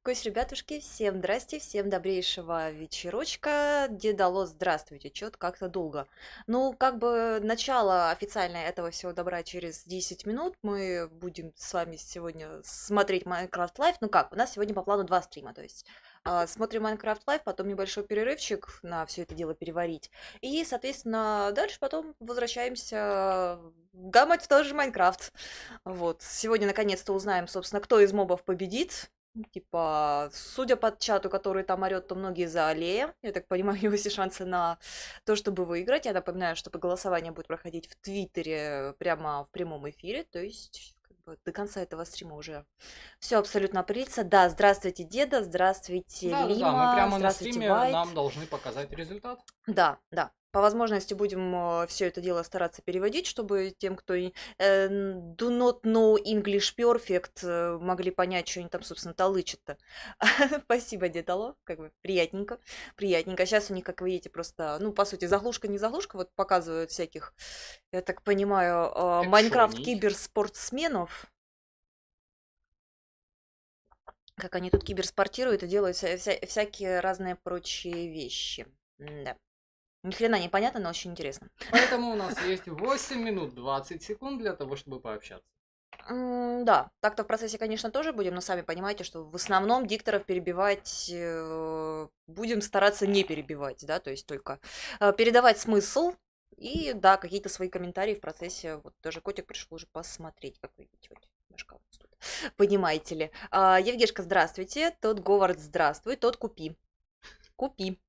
Кусь, ребятушки, всем здрасте, всем добрейшего вечерочка. Дедало, здравствуйте, чё-то как-то долго. Ну, как бы начало официальное этого всего добра через 10 минут. Мы будем с вами сегодня смотреть Minecraft Live. Ну как, у нас сегодня по плану два стрима, то есть смотрим Minecraft Live, потом небольшой перерывчик на все это дело переварить. И, соответственно, дальше потом возвращаемся гамать в тот же Майнкрафт. Вот, сегодня наконец-то узнаем, собственно, кто из мобов победит. Типа, судя по чату, который там орёт, то многие за Аллея. Я так понимаю, у него есть шансы на то, чтобы выиграть. Я напоминаю, что голосование будет проходить в Твиттере прямо в прямом эфире. То есть, как бы, до конца этого стрима уже все абсолютно определится. Да, здравствуйте, Деда, здравствуйте, Да-да-да, мы Лима, прямо на здравствуйте, стриме, Вайт. нам должны показать результат. Да, да. По возможности будем все это дело стараться переводить, чтобы тем, кто do not know English perfect, могли понять, что они там, собственно, толычат-то. Спасибо, Дедало, как бы приятненько, приятненько. Сейчас у них, как вы видите, просто, ну, по сути, заглушка, не заглушка, вот показывают всяких, я так понимаю, Майнкрафт Экшонить. киберспортсменов, как они тут киберспортируют и делают всякие разные прочие вещи. Да. Ни хрена не понятно, но очень интересно. Поэтому у нас есть 8 минут 20 секунд для того, чтобы пообщаться. Да, так-то в процессе, конечно, тоже будем, но сами понимаете, что в основном дикторов перебивать будем стараться не перебивать, да, то есть только передавать смысл и, да, какие-то свои комментарии в процессе. Вот даже котик пришел уже посмотреть, как вы видите, вот мешка у нас тут. Понимаете ли. Евгешка, здравствуйте, тот Говард, здравствуй, тот купи. Купи.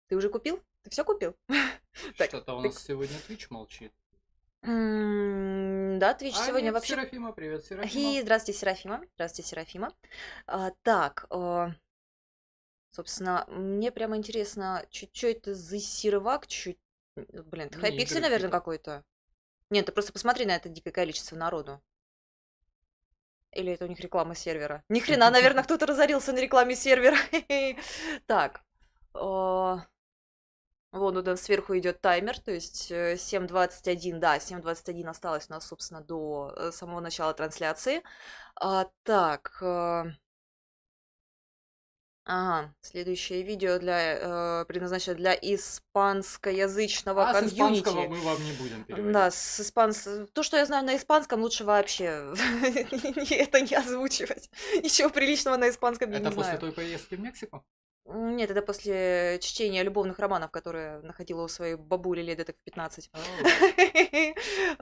Ты уже купил? Ты все купил? Так, Что-то у ты нас сегодня Twitch молчит. Да, Twitch А сегодня нет, вообще. Серафима, привет, И Серафима. здравствуйте, Серафима. Здравствуйте, Серафима. Так, собственно, мне прямо интересно, что это за сервак? Блин, это хайпиксель, Мини-игры наверное, типа. какой-то. Нет, ты просто посмотри на это дикое количество народу. Или это у них реклама сервера? Ни хрена, наверное, кто-то разорился на рекламе сервера. Так, вон у нас сверху идет таймер, то есть 7:21, да, 7:21 осталось у нас, собственно, до самого начала трансляции. Так, ага, следующее видео предназначено для испанскоязычного А с испанского комьюнити. мы вам не будем Да, переводить. то, что я знаю на испанском, лучше вообще это не озвучивать. Ничего приличного на испанском я не Это после знаю. той поездки в Мексику? Нет, это после чтения любовных романов, которые находила у своей бабули лет это в 15. Оу.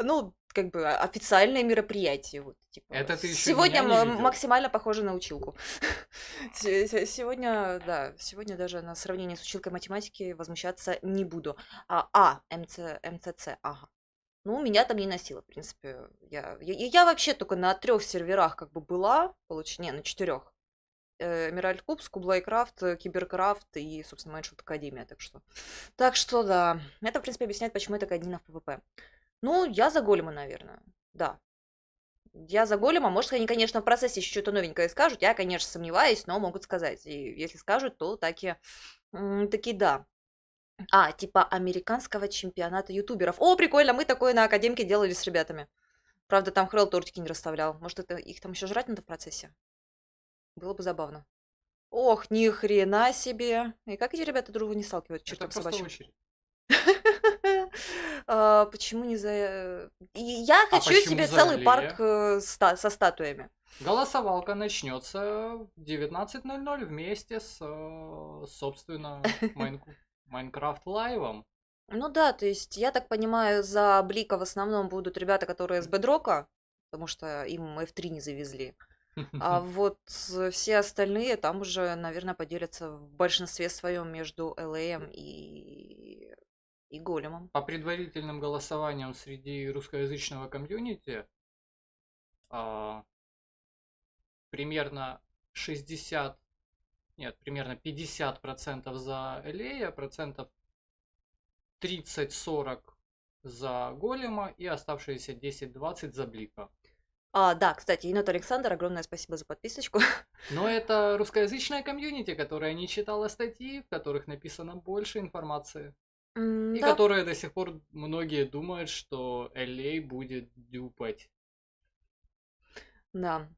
Ну, как бы официальное мероприятие. Вот, типа. Это ты еще Сегодня меня не видел. максимально похоже на училку. Сегодня, да, сегодня даже на сравнении с училкой математики возмущаться не буду. МЦЦ, ага. Ну, меня там не носило, в принципе. Я вообще только на 3 серверах как бы была, не, на 4. Эмеральд Куб, Скублайкрафт, Киберкрафт и, собственно, Майншот Академия. Так что да. Это, в принципе, объясняет, почему я такая Дина в ПВП. Ну, я за голема, наверное. Да. Я за голема. Может, они, конечно, в процессе еще что-то новенькое скажут. Я, конечно, сомневаюсь, но могут сказать. И если скажут, то таки да. Типа американского чемпионата ютуберов. О, прикольно, мы такое на академке делали с ребятами. Правда, там Хрел тортики не расставлял. Может, это их там еще жрать надо в процессе? Было бы забавно. Ох, ни хрена себе. И как эти ребята друг друга не сталкивают, к Это чертям просто собачьим? очередь. Почему не за... Я А хочу почему себе целый парк Заолея? со статуями. Голосовалка начнется в 19:00 вместе с, собственно, Майнкрафт лайвом. Ну да, то есть, я так понимаю, за Блика в основном будут ребята, которые с Бедрока, потому что им F3 не завезли. А вот все остальные там уже, наверное, поделятся в большинстве своем между ЛАем и Големом. По предварительным голосованиям среди русскоязычного комьюнити а, примерно 60, нет, примерно 50% за Элея, процентов 30-40 за Голема и оставшиеся 10-20 за Блика. Да, кстати, Енот Александр, огромное спасибо за подписочку. Но это русскоязычная комьюнити, которая не читала статьи, в которых написано больше информации. И Да, которые до сих пор многие думают, что LA будет дюпать. да.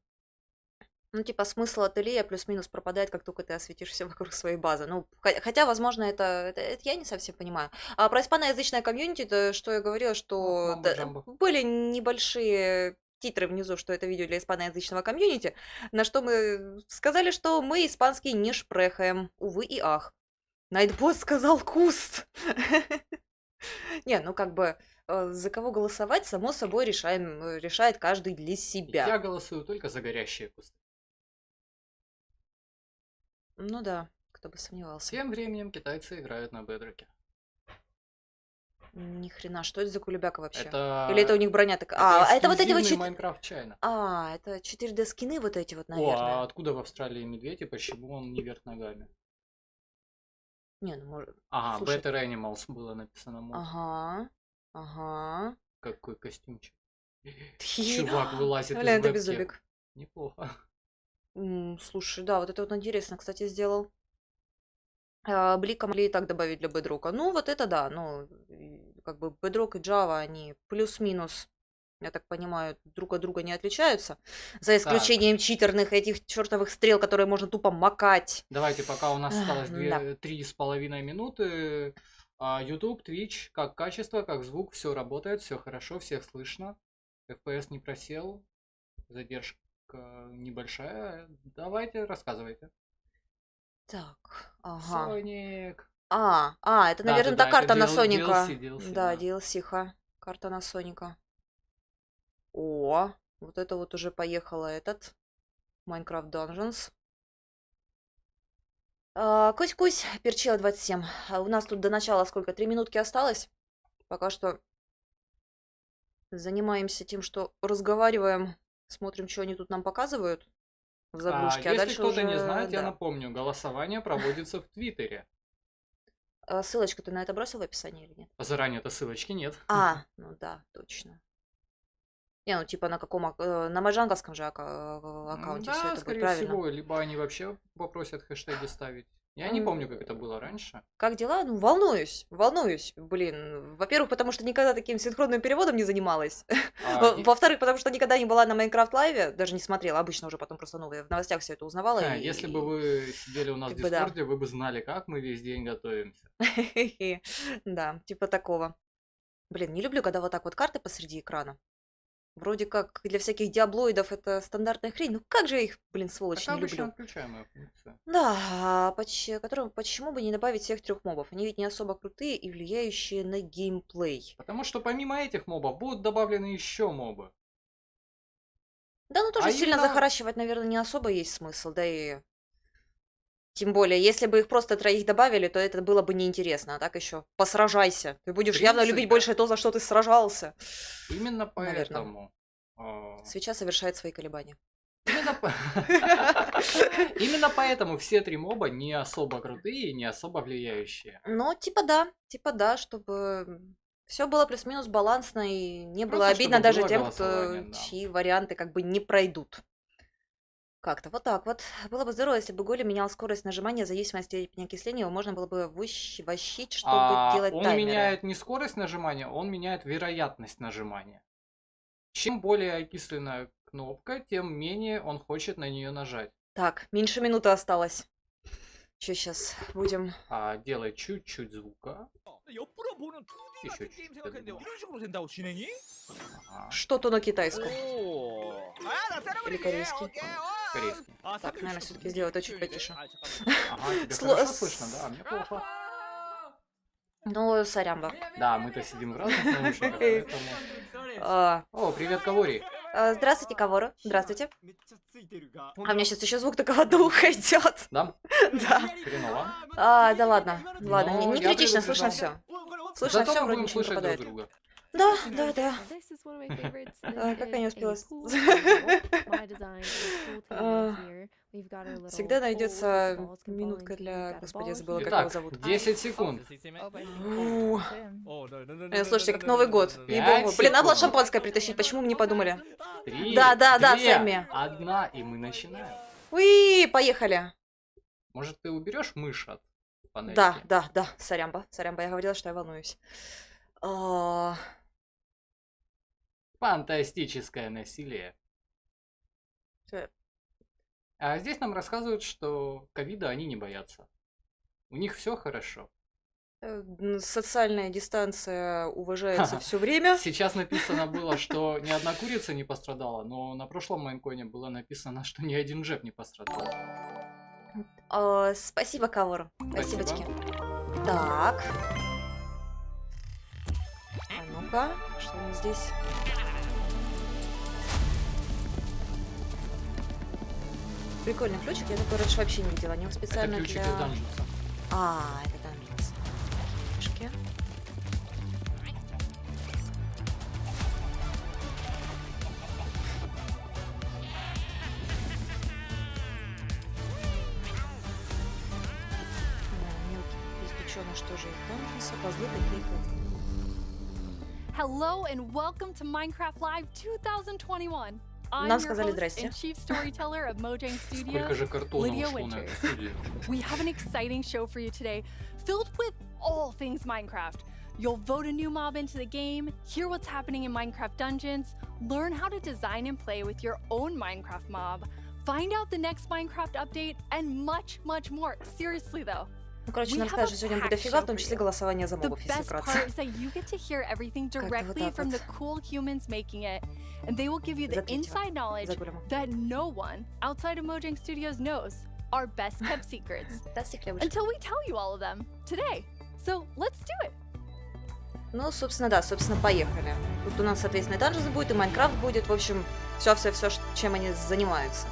Ну, типа, смысл ателье плюс-минус пропадает, как только ты осветишь все вокруг своей базы. Ну, хотя, возможно, это я не совсем понимаю. А про испаноязычное комьюнити, то что я говорила, Вот, что мамба-джамбо. были небольшие титры внизу, что это видео для испаноязычного комьюнити, на что мы сказали, что мы испанский не шпрехаем, увы и ах. Найтбот сказал куст. Не, ну как бы за кого голосовать, само собой решает каждый для себя. Я голосую только за горящие кусты. Ну да, кто бы сомневался. Тем временем китайцы играют на бедроке. Ни хрена, что это за кулебяка вообще? Это... Или это у них броня такая? Это Это вот эти вот эксклюзивный Майнкрафт Чайна. это 4D скины вот эти вот, О, а наверное. откуда в Австралии медведь и почему он не вверх ногами? Не, ну может. Ага, Слушай. Better Animals было написано мод. Ага. Какой костюмчик. Тхи. Чувак вылазит Бля, из это вебки. беззубик. Неплохо. Слушай, да, вот это вот интересно, кстати, сделал. Блика могли и так добавить для бедрока. Ну, вот это да, ну, как бы бедрок и Java, они плюс-минус, я так понимаю, друг от друга не отличаются. За Так, исключением читерных этих чертовых стрел, которые можно тупо макать. давайте, пока у нас осталось Да. 3,5 минуты. YouTube, Twitch, как качество, как звук, все работает, все хорошо, всех слышно. FPS не просел, задержка небольшая. Давайте, рассказывайте. Так, ага. Соник. Это, наверное, та Да-да-да, это карта на Соника. DLC, Да, да. DLC-ха. Карта на Соника. О, вот это вот уже поехала этот. Minecraft Dungeons. Кусь-кусь, перчила 27. У нас тут до начала сколько? 3 минутки осталось. Пока что занимаемся тем, что разговариваем, смотрим, что они тут нам показывают в заглушке, а Если дальше кто-то не уже, знает, я да. напомню, голосование проводится в Твиттере. Ссылочку ты на это бросил в описании или нет? Заранее-то ссылочки нет. Ну да, точно. Не, ну типа на каком, на маджанговском же аккаунте все Да, это будет скорее правильно. всего, либо они вообще попросят хэштеги ставить. Я не помню, как это было раньше. Как дела? Ну, волнуюсь, блин. Во-первых, потому что никогда таким синхронным переводом не занималась. Во-вторых, потому что никогда не была на Майнкрафт Лайве, даже не смотрела, обычно уже потом просто новые в новостях все это узнавала. Если бы вы сидели у нас в как бы да. Дискорде, вы бы знали, как мы весь день готовимся. Да, типа такого. Блин, не люблю, когда вот так вот карты посреди экрана. Вроде как для всяких диаблоидов это стандартная хрень. Ну как же я их, блин, сволочь, Так не обычно люблю. отключаемая функция. Да, почему бы не добавить всех 3 мобов? Они ведь не особо крутые и влияющие на геймплей. Потому что помимо этих мобов будут добавлены еще мобы. Да, ну тоже А сильно именно- захаращивать, наверное, не особо есть смысл, да и... Тем более, если бы их просто 3 добавили, то это было бы неинтересно, а так еще посражайся. Ты будешь явно любить принципе. больше то, за что ты сражался. Именно Наверно. поэтому... Свеча совершает свои колебания. Именно поэтому все 3 моба не особо крутые и не особо влияющие. Ну, типа да, чтобы все было плюс-минус балансно и не было Просто обидно чтобы даже было тем, голосование, да. чьи варианты как бы не пройдут. Как-то вот так вот. Было бы здорово, если бы Голем менял скорость нажимания в зависимости от степени окисления, его можно было бы вощить, чтобы делать Он таймеры. меняет не скорость нажимания, он меняет вероятность нажимания. Чем более окисленная кнопка, тем менее он хочет на нее нажать. Так, меньше минуты осталось. Что сейчас будем? Делай чуть-чуть звука. 옆으로 보는 2D Еще 같은 чуть-чуть. 게임 생각했는데 이런 식으로 된다고 진행이? Ага, Что-то на китайском. 오. 나 Или 때려버리게. корейский. 오케이. корейский. Так, наверное, все-таки сделать это чуть потише. Ага, тебя Сло- хорошо слышно, да? А мне плохо. Ну, сорямба. Да, мы-то сидим в разных наушниках, поэтому... А, О, привет, Кавори. Здравствуйте, Кавору. Здравствуйте. А А у меня сейчас еще звук только в одно ухо идет. Да? Да. Хреново. Да ладно. Ладно, Но не я критично, слышно предупреждал. все. Слышно Зато все, мы вроде будем ничего не слышать друг пропадает. друга. Да. Как я не успела. Всегда найдется минутка для... Господи, я забыла, как его Итак, зовут. 10 секунд. Слушайте, как Новый год. 5 Ей-богу. Блин, надо было секунд. шампанское притащить, почему мы не подумали? 3, Да, 2, Сэмми. 1, и мы начинаем. Уи, поехали. Может, ты уберешь мышь от панельки? Да, сорямба, я говорила, что я волнуюсь. А, Фантастическое насилие. А здесь нам рассказывают, что ковида они не боятся. У них все хорошо. Социальная дистанция уважается все время. Сейчас написано было, что ни одна курица не пострадала, но на прошлом майнкоине было написано, что ни один джеб не пострадал. Спасибо, Кавор. Спасибо. Спасибочки. Так. А ну-ка, что у нас здесь? Прикольный ключик, я такой раньше вообще не видела. Они Это специально ключик для... из данженса. Это данженс. Фишки. Извлечено, что же из данженса, козлы такие ходили. Hello and welcome to Minecraft Live 2021. I'm Нам your сказали host здрасте. and chief storyteller of Mojang Сколько Studios, же картона Lydia ушло на эту Winters. студию? We have an exciting show for you today, filled with all things Minecraft. You'll vote a new mob into the game, hear what's happening in Minecraft dungeons, learn how to design and play with your own Minecraft mob, find out the next Minecraft update, and much, much more. Seriously though. Ну, короче, We нам have сказали, a что сегодня будет packed дофига, в show том for числе you. голосование за The мобов, если best вкратце. part is that you get to hear everything Как-то вот directly так from вот. the cool humans making it, and they will give you the За третьего. inside knowledge За Гулема. that no one outside of Mojang Studios knows, our best kept secrets, Да, стеклявочка. until we tell you all of them today. So let's do it. Ну, собственно, да, поехали. Тут у нас, соответственно, и данженс будет, и Майнкрафт будет. В общем, все, чем они занимаются.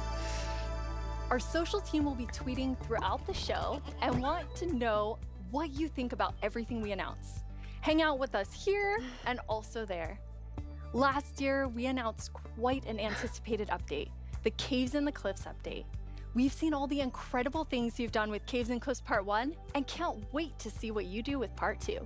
Our social team will be tweeting throughout the show and want to know what you think about everything we announce. Hang out with us here and also there. Last year, we announced quite an anticipated update, the Caves and the Cliffs update. We've seen all the incredible things you've done with Caves and Cliffs Part 1 and can't wait to see what you do with Part 2.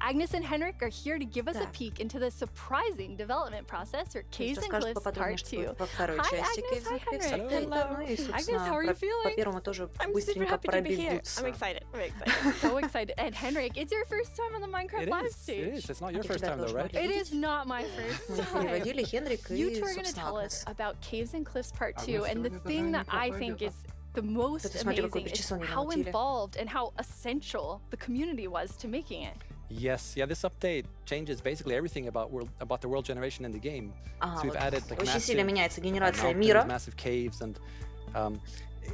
Agnes and Henrik are here to give us a Так. peek into the surprising development process for Caves and Расскажут Cliffs поподробнее, Part что 2. будет во второй Hi, части Agnes. Caves Hi, and Cliffs Henrik. Update. Hello. Ну и, Agnes, собственно, how are you по feeling? первому тоже I'm super быстренько happy to be here. пробегутся. I'm excited. Very excited. So excited. And Henrik, it's your first time on the Minecraft It Live is. It stage. is. It's not А your ты first тебя time though, должен right? It переводить. is not my first Мы time. переводили Хенрик You и, two are going to собственно, tell Агнес. us about Caves and Cliffs Part Agnes 2, and the сегодня thing даже that I неплохо think одета. is the most Кстати, смотри, какое amazing is причесание how намутили. involved and how essential the community was to making it. Yes. Yeah. This update changes basically everything about the world generation in the game. Ага, So we've вот. added like Очень сильно massive меняется генерация mountains, мира. massive caves, and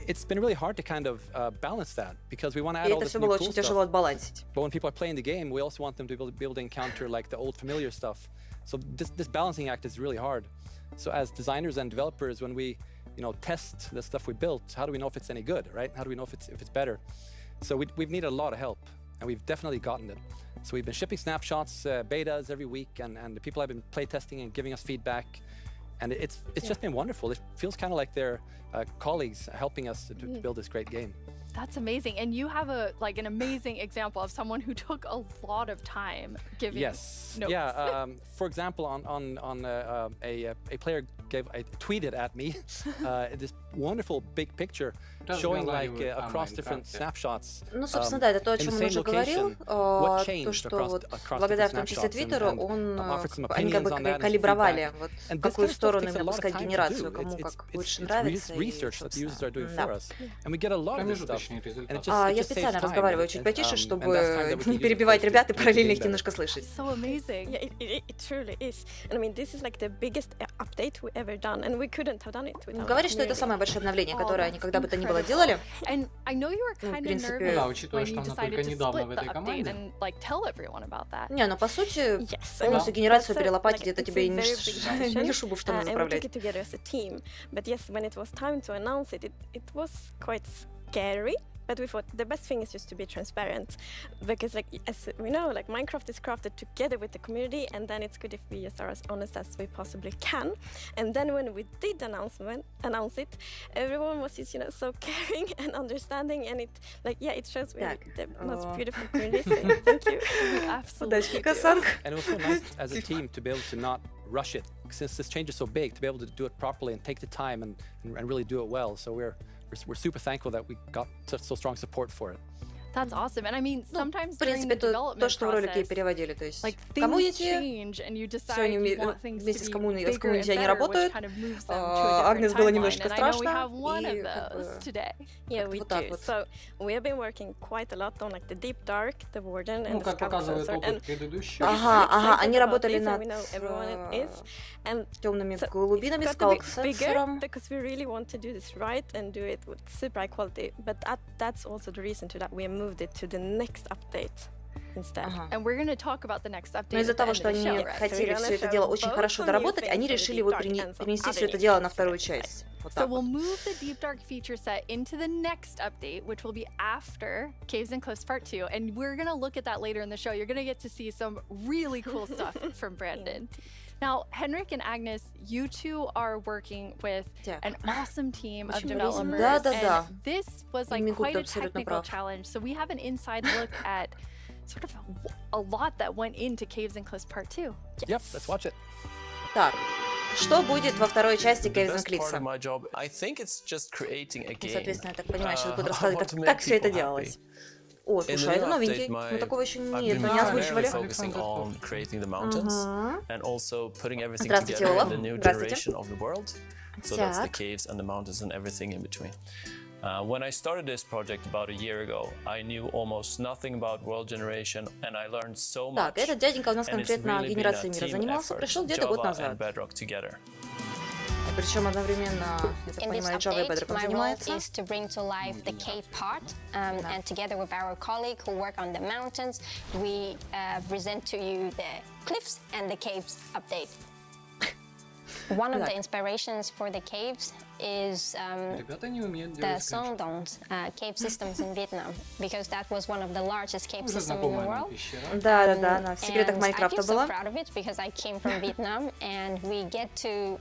it's been really hard to kind of balance that because we want to И add all это this все new было cool очень tяжело stuff. отбалансить. But when people are playing the game, we also want them to be able to encounter like the old familiar stuff. So this balancing act is really hard. So as designers and developers, when we test the stuff we built, how do we know if it's any good, right? How do we know if it's better? So we've needed a lot of help, and we've definitely gotten it. So we've been shipping snapshots, betas every week, and the people have been play testing and giving us feedback. And it's just been wonderful. It feels kind of like they're colleagues helping us to build this great game. That's amazing. And you have an amazing example of someone who took a lot of time giving Yes. notes. Yeah. For example, a player tweeted at me this wonderful big picture showing like Разговаривают о across different Майнкрафте. snapshots. Ну, собственно, да, это то, о in the чем он same уже говорил, location, what то, changed что across вот different благодаря в том числе snapshots, Твиттеру, and они offered some как бы opinions on that and some калибровали, feedback. вот в And this какую kind of stuff сторону takes a именно lot of пускать time to генерацию, do. кому It's- как it's- больше it's нравится. И, research that the users are doing да. for us. And we get a lot of this stuff. Промежуточный And результат. it just Я saves специально time, разговариваю and чуть it- потише, and that's time чтобы that we can не use, of перебивать course, to ребят и make the параллельно game их better. немножко слышать. So amazing. Mm. Yeah, it truly is. And I mean, this is like the biggest update we ever done, and we couldn't have done it without Говорит, что это community. самое большое обновление, Oh, которое они that's когда бы то ни было incredible. делали. And I know you were Ну, в kind of принципе, nervous Да, учитывая, when что you она decided только to недавно split в the этой update команде. and tell everyone about that. Не, ну по сути, Yes, полностью and генерацию that's a- перелопатить, like, это it's тебе a и не, very big decision, не шубу в штаны and we заправлять. took it together as a team. But yes, when it was time to announce it, it was quite scary. But we thought the best thing is just to be transparent, because like as we know, like Minecraft is crafted together with the community, and then it's good if we just are as honest as we possibly can. And then when we did announce it, everyone was just so caring and understanding, and it shows we have Так, the most о. beautiful community. So thank you. We absolutely Удачи, do. Касанг. And it was so nice as a team to be able to not rush it, since this change is so big, to be able to do it properly and take the time and really do it well. So we're super thankful that we got such so strong support for it. That's awesome. And I mean, Ну, sometimes в during принципе, the то, development что в ролике и process, переводили. То есть like кому things эти change and you все decide они you want things вместе to с be коммунией bigger and они better, which работают. kind of moves them to a different Агнес было timeline. немножко And I know we страшно. have one И of как those бы Yeah, today. как-то we вот так do. вот. So we have been working quite a lot on like the deep dark, the warden, Ну, and the как scout показывает sensor. And опыт предыдущих. we're Ага, super ага, excited они about работали this, and над we know everyone it is. And темными so глубинами, got to be bigger скалк-сенсором. because we really want to do this right and do it with super high quality. But that's also the reason to that we moved it to the next update instead. Ага. And we're going to talk about the next update Но из-за at the того, end что of the они show, right? хотели we're все gonna это show дело очень both хорошо some доработать, new они things for the решили deep его dark and some перенести все other это new дело на things for вторую the часть. Вот So так we'll вот. move the Deep Dark feature set into the next update, which will be after Caves and Cliffs Part 2. And we're going to look at that later in the show. You're going to get to see some really cool stuff from Brandon. Now, Henrik and Agnes, you two are working with Так. an awesome team of Очень developers. Да, да, да. And this was like Мигут quite a абсолютно technical прав. challenge. So we have an inside look at sort of a lot that went into Caves and Cliffs Part 2. Yep, let's watch it. Так, что будет во второй части The Caves and best part Cliffs? of my job, I think it's just creating a Ну, game. соответственно, я так понимаю, сейчас буду I рассказывать, want to как make все это people happy. делалось. О, In the слушай, а это new новенький. update, Мы такого еще I've не been не primarily озвучивали. focusing on creating the mountains Мгм. and also putting everything Здравствуйте, together in Олаф. the new Здравствуйте. generation of the world. So that's the Так. caves and the mountains and everything in between. When I started this project about a year ago, I knew almost nothing about world generation, and I learned so much. Так, этот дяденька у нас And it's конкретно really been a генерацией мира team занимался, effort, пришел где-то год Java назад. and Bedrock together. Причем одновременно, я так In this понимаю, Java и update, Bedrock my role занимается. is to bring to life the cave part, and together with our colleague who work on the mountains, we present to you the cliffs and the caves update. One of the Так. inspirations for the caves is Ребята не умеют the делать скриншоты. Songdon's cave systems in Vietnam, because that was one of the largest cave Уже systems in the знакомая нам world. пещера. Да, да, да, она в секретах And I Майнкрафта feel so была. proud of it because I came from Vietnam, and we get to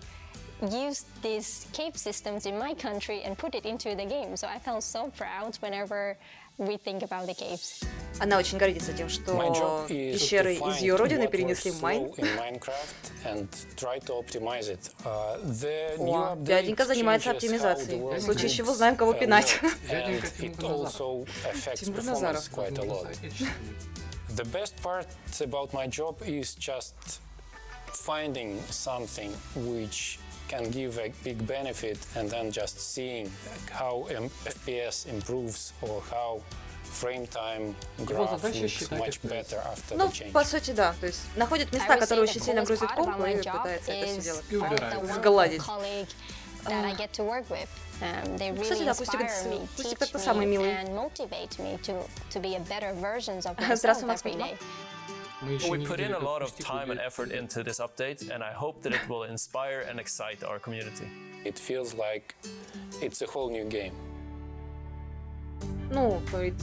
use these cave systems in my country and put it into the game. So I felt so proud whenever we think about the caves. Она очень гордится тем, My что job is пещеры to из find ее родины what перенесли works в Майн. slow in Minecraft and try to optimize it. The new О, update дяденька занимается changes how the оптимизацией. world В случае looks чего знаем, кого and пинать. works, Дяденька and Тимур it Назаров. also affects Тимур performance Назаров. quite a lot. Соотечественник. The best part about my job is just finding something which can give a big benefit and then just seeing how FPS improves or how frame time graph задача looks считать much FPS. better after Ну, the change. по сути, да. То есть находит I места, would say которые the очень сильно coolest грузят part комп, about my и job пытается это все is делать. И all the убирается. wonderful Сгладить. colleagues that I get to work with. They Кстати, really да, Кустик inspire me, Кустик teach как-то самый me, милый. and motivate me to be a better versions of myself Здравствуй, every Максим. day. Мы еще We не put видели, in a как lot of Кустик time and убирает. effort into this update, and I hope that it will inspire and excite our community. It feels like it's a whole new game. Ну,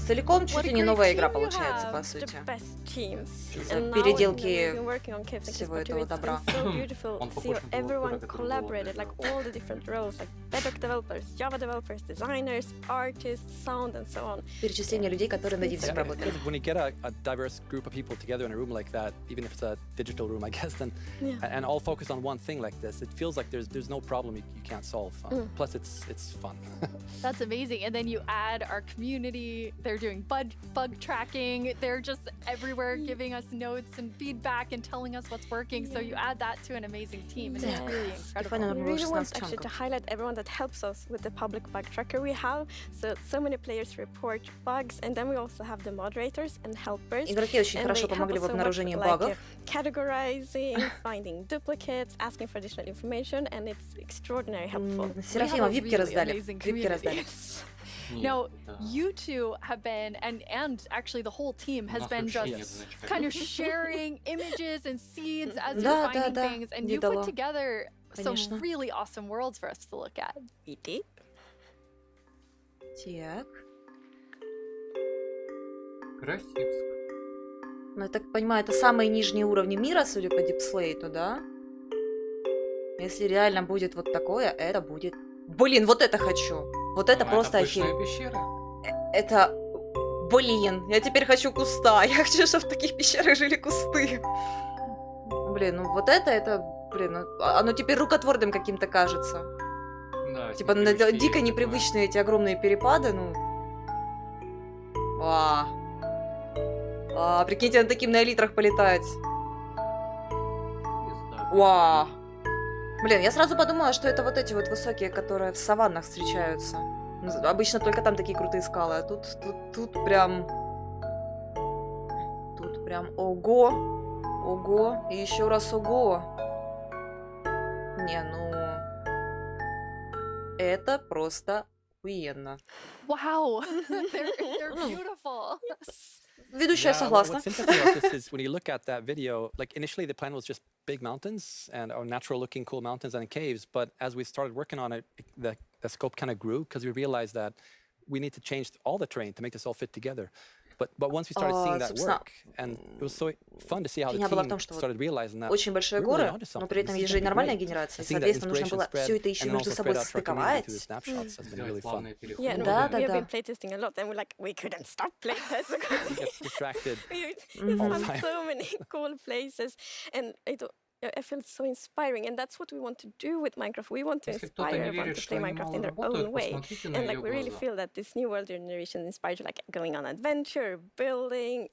целиком чуть What a ли не great новая игра team you получается, have, по the сути. best team. Из-за And now переделки when we've been working on Caves and Cliffs всего Part 2, этого it's добра. been so beautiful Он to see похож how на того everyone актера, который collaborated, было like all the different roles, like Bedrock developers, Java developers, designers, artists, sound, and so on. Перечисление людей, которые над этим Yeah, работали. when you get a diverse group of people together in a room like that, even if it's a digital room, I guess, then Yeah. and all focused on one thing like this, it feels like there's no problem you can't solve. Plus, it's fun. That's amazing. And then you add our community. They're doing bug tracking. They're just everywhere giving us notes and feedback and telling us what's working. So you add that to an amazing team, and it's Так, really Стефания, incredible. надо We было really want 16 actually to чанков. highlight everyone that helps us with the public bug tracker we have. So many players report bugs, and then we also have the moderators and helpers. Игроки очень And хорошо they help помогли us в so much обнаружении with, like, багов. categorizing, finding duplicates, asking for additional information, and it's extraordinarily helpful. Серафима, a випки really раздали. amazing Випки community. раздали. Нет, Now, да. you two have been, and actually the whole team У has нас been вообще just нет значка. kind of sharing images and seeds as Да, you're да, finding да, things, and не you put дала. together Конечно. some really awesome worlds for us to look at. We did. Так. Красивск. Ну, я так понимаю, это самые нижние уровни мира, судя по дипслейту, да? Если реально будет вот такое, это будет... Блин, вот это хочу! Вот это Ну, просто пышная охеренно. пещера. Это... Блин, я теперь хочу куста. Я хочу, чтобы в таких пещерах жили кусты. Блин, ну вот это, блин, ну, оно теперь рукотворным каким-то кажется. Да, Типа смотри, вообще дико есть непривычные эти огромные перепады, ну... Ва. Прикиньте, на таким на элитрах полетать. Пизда. Ва. Блин, я сразу подумала, что это вот эти вот высокие, которые в саваннах встречаются. Ну, обычно только там такие крутые скалы, а тут прям... Тут прям ого. Ого. И еще раз ого. Не, ну... Это просто охуенно. Wow, they're beautiful. Ведущая Yeah, согласна. what's interesting about this is when you look at that video, like initially the plan was just big mountains and or natural looking cool mountains and caves, but as we started working on it, the scope kind of grew because we realized that we need to change all the terrain to make this all fit together. But once we started seeing that Собственно, work, and it was so fun to see how the фигня была в team том, что вот started realizing that очень большие we're really горы, onto но something. при этом This is есть же и gonna be нормальная great. генерация. And seeing that Соответственно, нужно inspiration было spread все это еще and then между also собой spread out to our community through the состыковать. snapshots has been Сделать really fun. плавные Yeah, переходы. no, Да, we have да. been playtesting a lot, and we're like, we couldn't stop playtest because We get distracted. we all the found time. so many cool places, and I feel so inspiring, and that's what we want to do with Minecraft. We want to Если кто-то inspire не everyone верит, to что play они Minecraft мало in their работают, own way. посмотрите на And ее like we really глаза. feel that this new world generation inspires you, like going on adventure, building,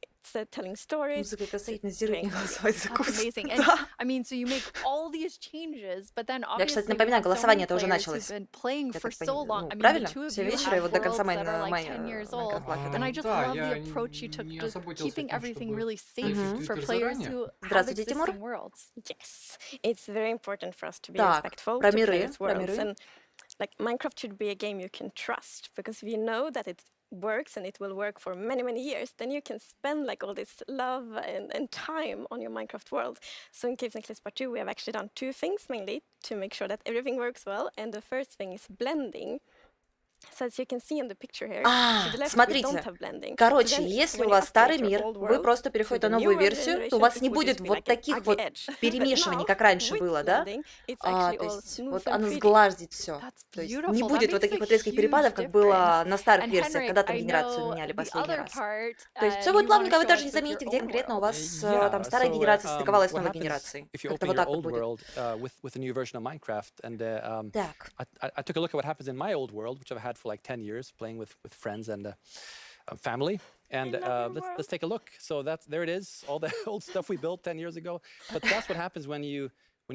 telling stories. Музыка касательно It's зеркала great. называется That's курс. amazing. And Да. I mean, so you make all these changes, but then Я, кстати, obviously we напоминаю, have so many голосование это уже players началось. who've been playing Я for так so понимаю, long. ну, I mean, the правильно? two of Все you вечера и have вот до worlds конца that are like 10 years old. Майнкрафта. And I just Да, love я the approach you took не to озаботился keeping тем, everything чтобы really safe найти for Twitter players заранее. who have Здравствуйте, Тимур. existing worlds. Yes, it's very important for us to be Так, respectful про to миры, players' про worlds, миры. and like Minecraft should be a game you can trust, because if you know that it works and it will work for many, many years, then you can spend like all this love and time on your Minecraft world. So in Caves and Cliffs Part 2, we have actually done two things mainly to make sure that everything works well. And the first thing is blending. So as you can see in the picture here, to the left we don't Смотрите. have blending. So Короче, then если when у you вас старый update your мир, old вы world просто to переходите the на new новую world версию, то у generation, вас it не would будет just be вот like an таких ugly вот edge. But перемешиваний, now, как раньше with было, да? blending, it's То actually all есть smooth вот and оно pretty. сглажит все. That's То есть beautiful. не That будет вот makes таких a вот резких перепадов, huge как было difference. на старых And версиях, Henrik, когда там I генерацию know меняли the последний other раз. part. То есть все You будет want плавненько, to вы show даже us не with your заметите, где own конкретно у world. вас там Yeah, старая so генерация стыковалась с what новой happens генерацией. if you Как-то open вот your так вот old будет. world with a new version of Minecraft, and Так. I took a look at what happens in my old world, which I've had for like 10 years, playing with friends and family. And love your let's take a look. So there it is, all the old stuff we built 10 years ago. But that's what happens when you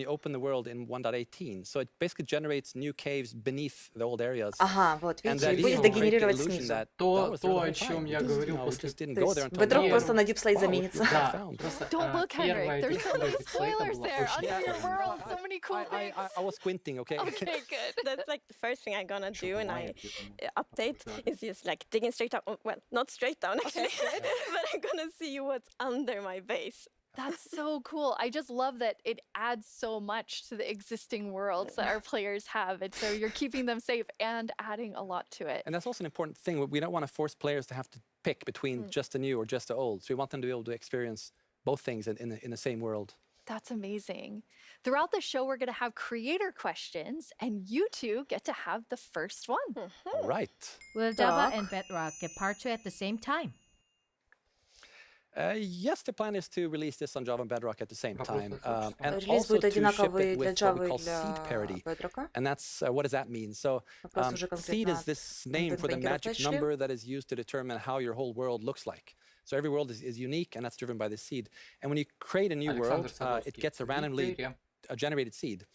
open the world in 1.18. So it basically generates new caves beneath the old areas. Ага, вот, And видите, that и будет will create the дегенерировать illusion снизу. that То, was there the о whole чем time. я We just, говорил we после... just didn't То go there есть until бедро now. просто на дипслейд Wow, заменится. what Да, found. просто Don't look, первая Henrik. There's so текстура many дипслейта spoilers была there очень under your прикольная. world. So many cool things. I was squinting, okay? Okay, good. That's like the first thing I'm gonna do when I Бывает, где-то, update is just like digging straight down. Well, not straight down actually, but I'm gonna see what's under my base. That's so cool. I just love that it adds so much to the existing worlds that our players have. And so you're keeping them safe and adding a lot to it. And that's also an important thing. We don't want to force players to have to pick between just the new or just the old. So we want them to be able to experience both things in the same world. That's amazing. Throughout the show, we're going to have creator questions, and you two get to have the first one. All right. Will Java and Bedrock get part 2 at the same time? Yes, the plan is to release this on Java and Bedrock at the same time. And Релиз also будет to ship одинаковый it для with what Java we и call seed для parity. Bedrock. And that's, what does that mean? So Вопрос уже seed конкретно is this name for the Бенгера magic прочли. number that is used to determine how your whole world looks like. So every world is unique, and that's driven by the seed. And when you create a new world, Александр it Садовский. gets a randomly generated seed.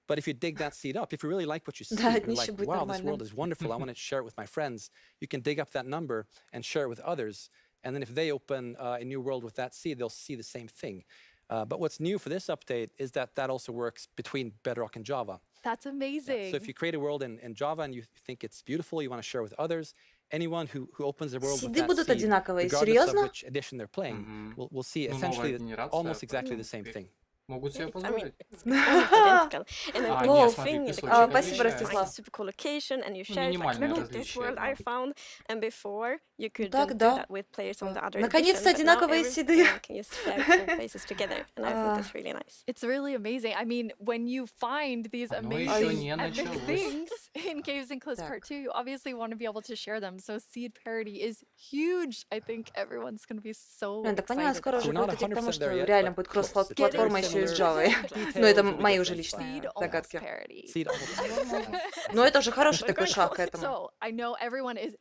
But if you dig that seed up, if you really like what you see, Да, you're днище like, будет wow, this нормальным. world is wonderful, I want to share it with my friends, you can dig up that number and share it with others. And then if they open a new world with that seed, they'll see the same thing. But what's new for this update is that also works between Bedrock and Java. That's amazing. So if you create a world in Java and you think it's beautiful, you want to share with others, anyone who opens the world with Seeды that будут seed, одинаковые, regardless of серьезно? which edition they're playing, will see Ну, essentially новая генерация, almost exactly the same thing. Могут себе I mean, позволить. it's almost identical. And then А, the нет, cool смотри, thing is песочек like, Спасибо, отличается. Ростислав. a super cool location, and you Ну, share it, like, минимальное look at this различие, world да. I found. And before, you couldn't Так, do да. that with players on the other Наконец-то edition, but now одинаковые seeды. everyone can just share cool places together. And I think that's really nice. It's really amazing. I mean, when you find these Оно amazing еще не epic началось. things in Caves and Cliffs Так. Part 2, you obviously want to be able to share them. So seed parity is huge. I think everyone's going to be so Я так понимаю, excited скоро about уже So we're not будет идти к тому, 100% что there yet, реально but будет close. кросс-платформа Very еще и с similar Java. details Но это will be мои уже different. личные seed almost догадки. parity. Seed almost. Но это уже хороший такой шаг к этому. So I know everyone is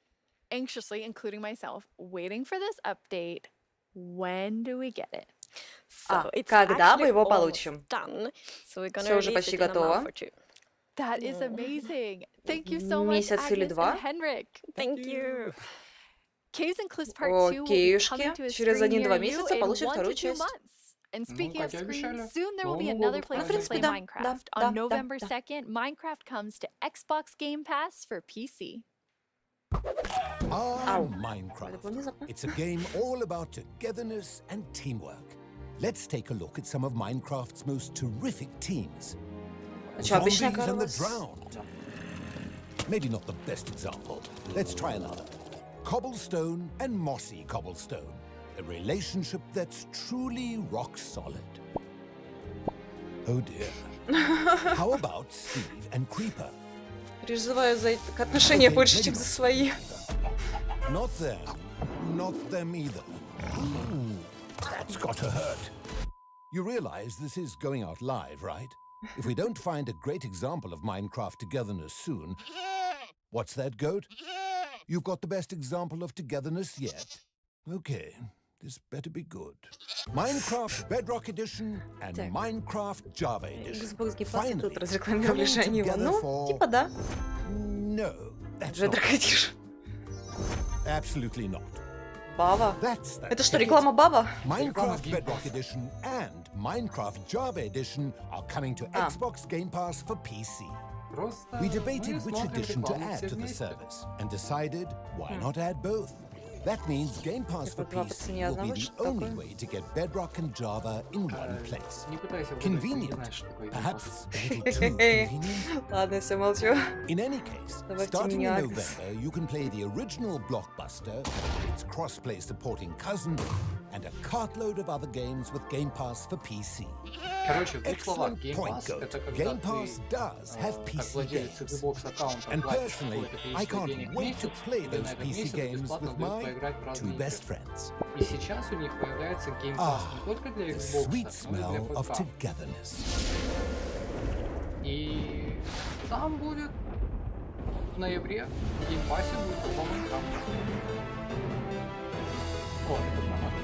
anxiously, including myself, waiting for this update. When do we get it? So it's когда мы actually его almost получим? done. So we're gonna Все уже release почти it in a month готово. or two. That is amazing. Thank you so much, Месяц или Agnes два. and Henrik. Thank you. Caves and Cliffs Part 2 will be Окейушки. coming to a Через screen near 1-2 you месяца in получим 1 to вторую 2 часть. months. And speaking как of и screens, обещали. soon there will be Новому another году place в to принципе, play да, Minecraft. да, On да, November да. 2nd, Minecraft comes to Xbox Game Pass for PC. Ау. Это Minecraft. было внезапно. It's a game all about togetherness and teamwork. Let's take a look at some of Minecraft's most terrific teams. Что, обычная Zombies and the корова? drowned. Maybe not the best example. Let's try another. Cobblestone and mossy cobblestone. A relationship that's truly rock solid. Oh dear. How about Steve and Creeper? Переживаю за их отношения больше, чем за свои. Not them either. Ooh, that's gotta hurt. You realize this is going out live, right? If we don't find a great example of Minecraft togetherness soon... What's that, Goat? You've got the best example of togetherness yet? Okay, this better be good. Minecraft Bedrock Edition and Так. Minecraft Java Edition. Xbox Game Pass Finally, тут разрекламировали же coming они его. together Ну, for- типа да. No, that's Уже not. дракотишь. Absolutely not. Баба. That's the Это что, ticket. реклама баба? Minecraft Game Bedrock Pass. Edition and Minecraft Java Edition are coming to Xbox Game Pass for PC. Просто We мы debated which смотрим edition to рекламу add все to the вместе. service and decided why not add both. That means Game Pass for Типа два по PC цене will be одного, the что only такое? way to get Bedrock and Java in one place. Не пытайся угадать, ты не Convenient, знаешь, что такое Game perhaps Pass. a little too convenient. Ладно, все молчу. In any case, Добавьте starting мне in адрес. November, you can play the original Blockbuster, its cross-play supporting cousin, and a cartload of other games with Game Pass for PC. Короче, в двух словах, Excellent Game point, Pass Goat. это когда Game Pass ты, does have как PC владелец games. Xbox аккаунта And платишь personally, какое-то I количество денег can't в wait месяц, to play тебе на those этот PC месяц games бесплатно with дают my поиграть в two разные best игры. friends. И сейчас у них появляется Game Pass Ah, не только для the Xbox, sweet но и для smell of ПК. togetherness. И там будет в ноябре в Game Pass будет Minecraft. О, это нормально.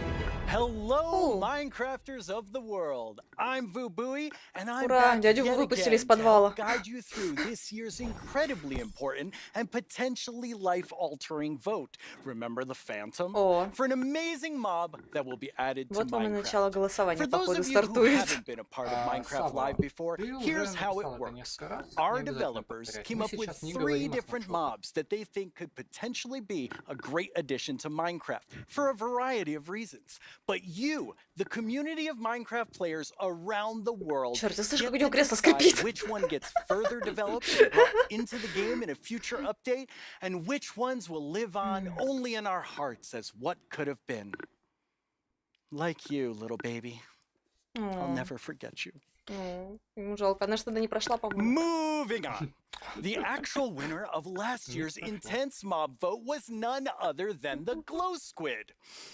Hello, Minecrafters of the world. I'm Vubui, and I'm Ура, back дядю yet выпустили из again to подвала. help guide you through this year's incredibly important and potentially life-altering vote. Remember the Phantom? О. For an amazing mob that will be added to Вот вам и Minecraft. начало голосования, For those походу, of you who стартует. haven't been a part of Minecraft Сава, Live before, ты уже here's how написал it это works. несколько раз, не Our обязательно developers повторять. came Мы up with сейчас не 3 говорим о different снапшотах. mobs that they think could potentially be a great addition to Minecraft for a variety of reasons. But you, the community of Minecraft players around the world, Черт, я слышу, get как у него to кресло decide скрипит. which one gets further developed and brought into the game in a future update, and which ones will live on only in our hearts as what could have been. Like you, little baby. I'll never forget you. Ему жалко, она что-то не прошла, по-моему. Moving on. The actual winner of last year's intense mob vote was none other than the glow squid.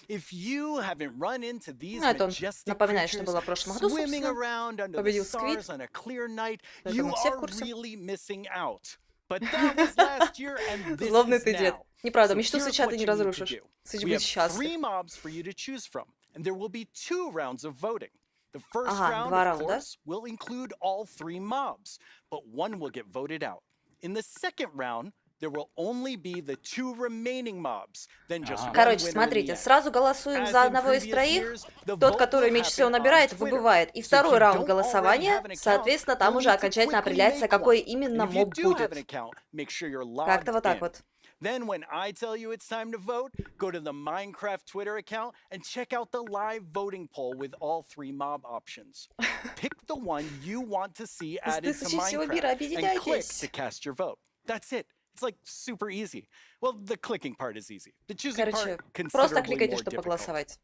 If you haven't run into these Ну, это он majestic напоминает, что creatures было в прошлом году, swimming собственно. around under the Победил Сквид. stars on a clear night, Поэтому you все в are курсе. really missing out. But that was last year, and this Злобный is ты дед. now. Неправда, So мечту here's сыча what ты не you need to разрушишь. do. Сыч We будет have счастлив. 3 mobs for you to choose from, and there will be 2 rounds of voting. The first Ага, round, два of раунда. course, will include all 3 mobs, but one will get voted out. In the second round, there will only be the 2 remaining mobs, then just one Короче, winner in смотрите, the end. сразу голосуем As за in одного из previous троих. years, the Тот, vote который will меньше всего happen on набирает, Twitter. выбывает. И So if второй you раунд don't already голосования, have an account, соответственно, там you'll уже need to окончательно quickly определяется, make какой one. именно And if you моб do have an будет. account, make sure you're logged Как-то вот так in. вот. Then when I tell you it's time to vote, go to the Minecraft Twitter account and check out the live voting poll with all 3 mob options. Pick the one you want to see added to Тысячи всего мира, Minecraft and click объединяйтесь. to cast your vote. That's it. It's like super easy. Well, the clicking part is easy. The choosing Короче, part просто considerably кликайте, more чтобы difficult. проголосовать.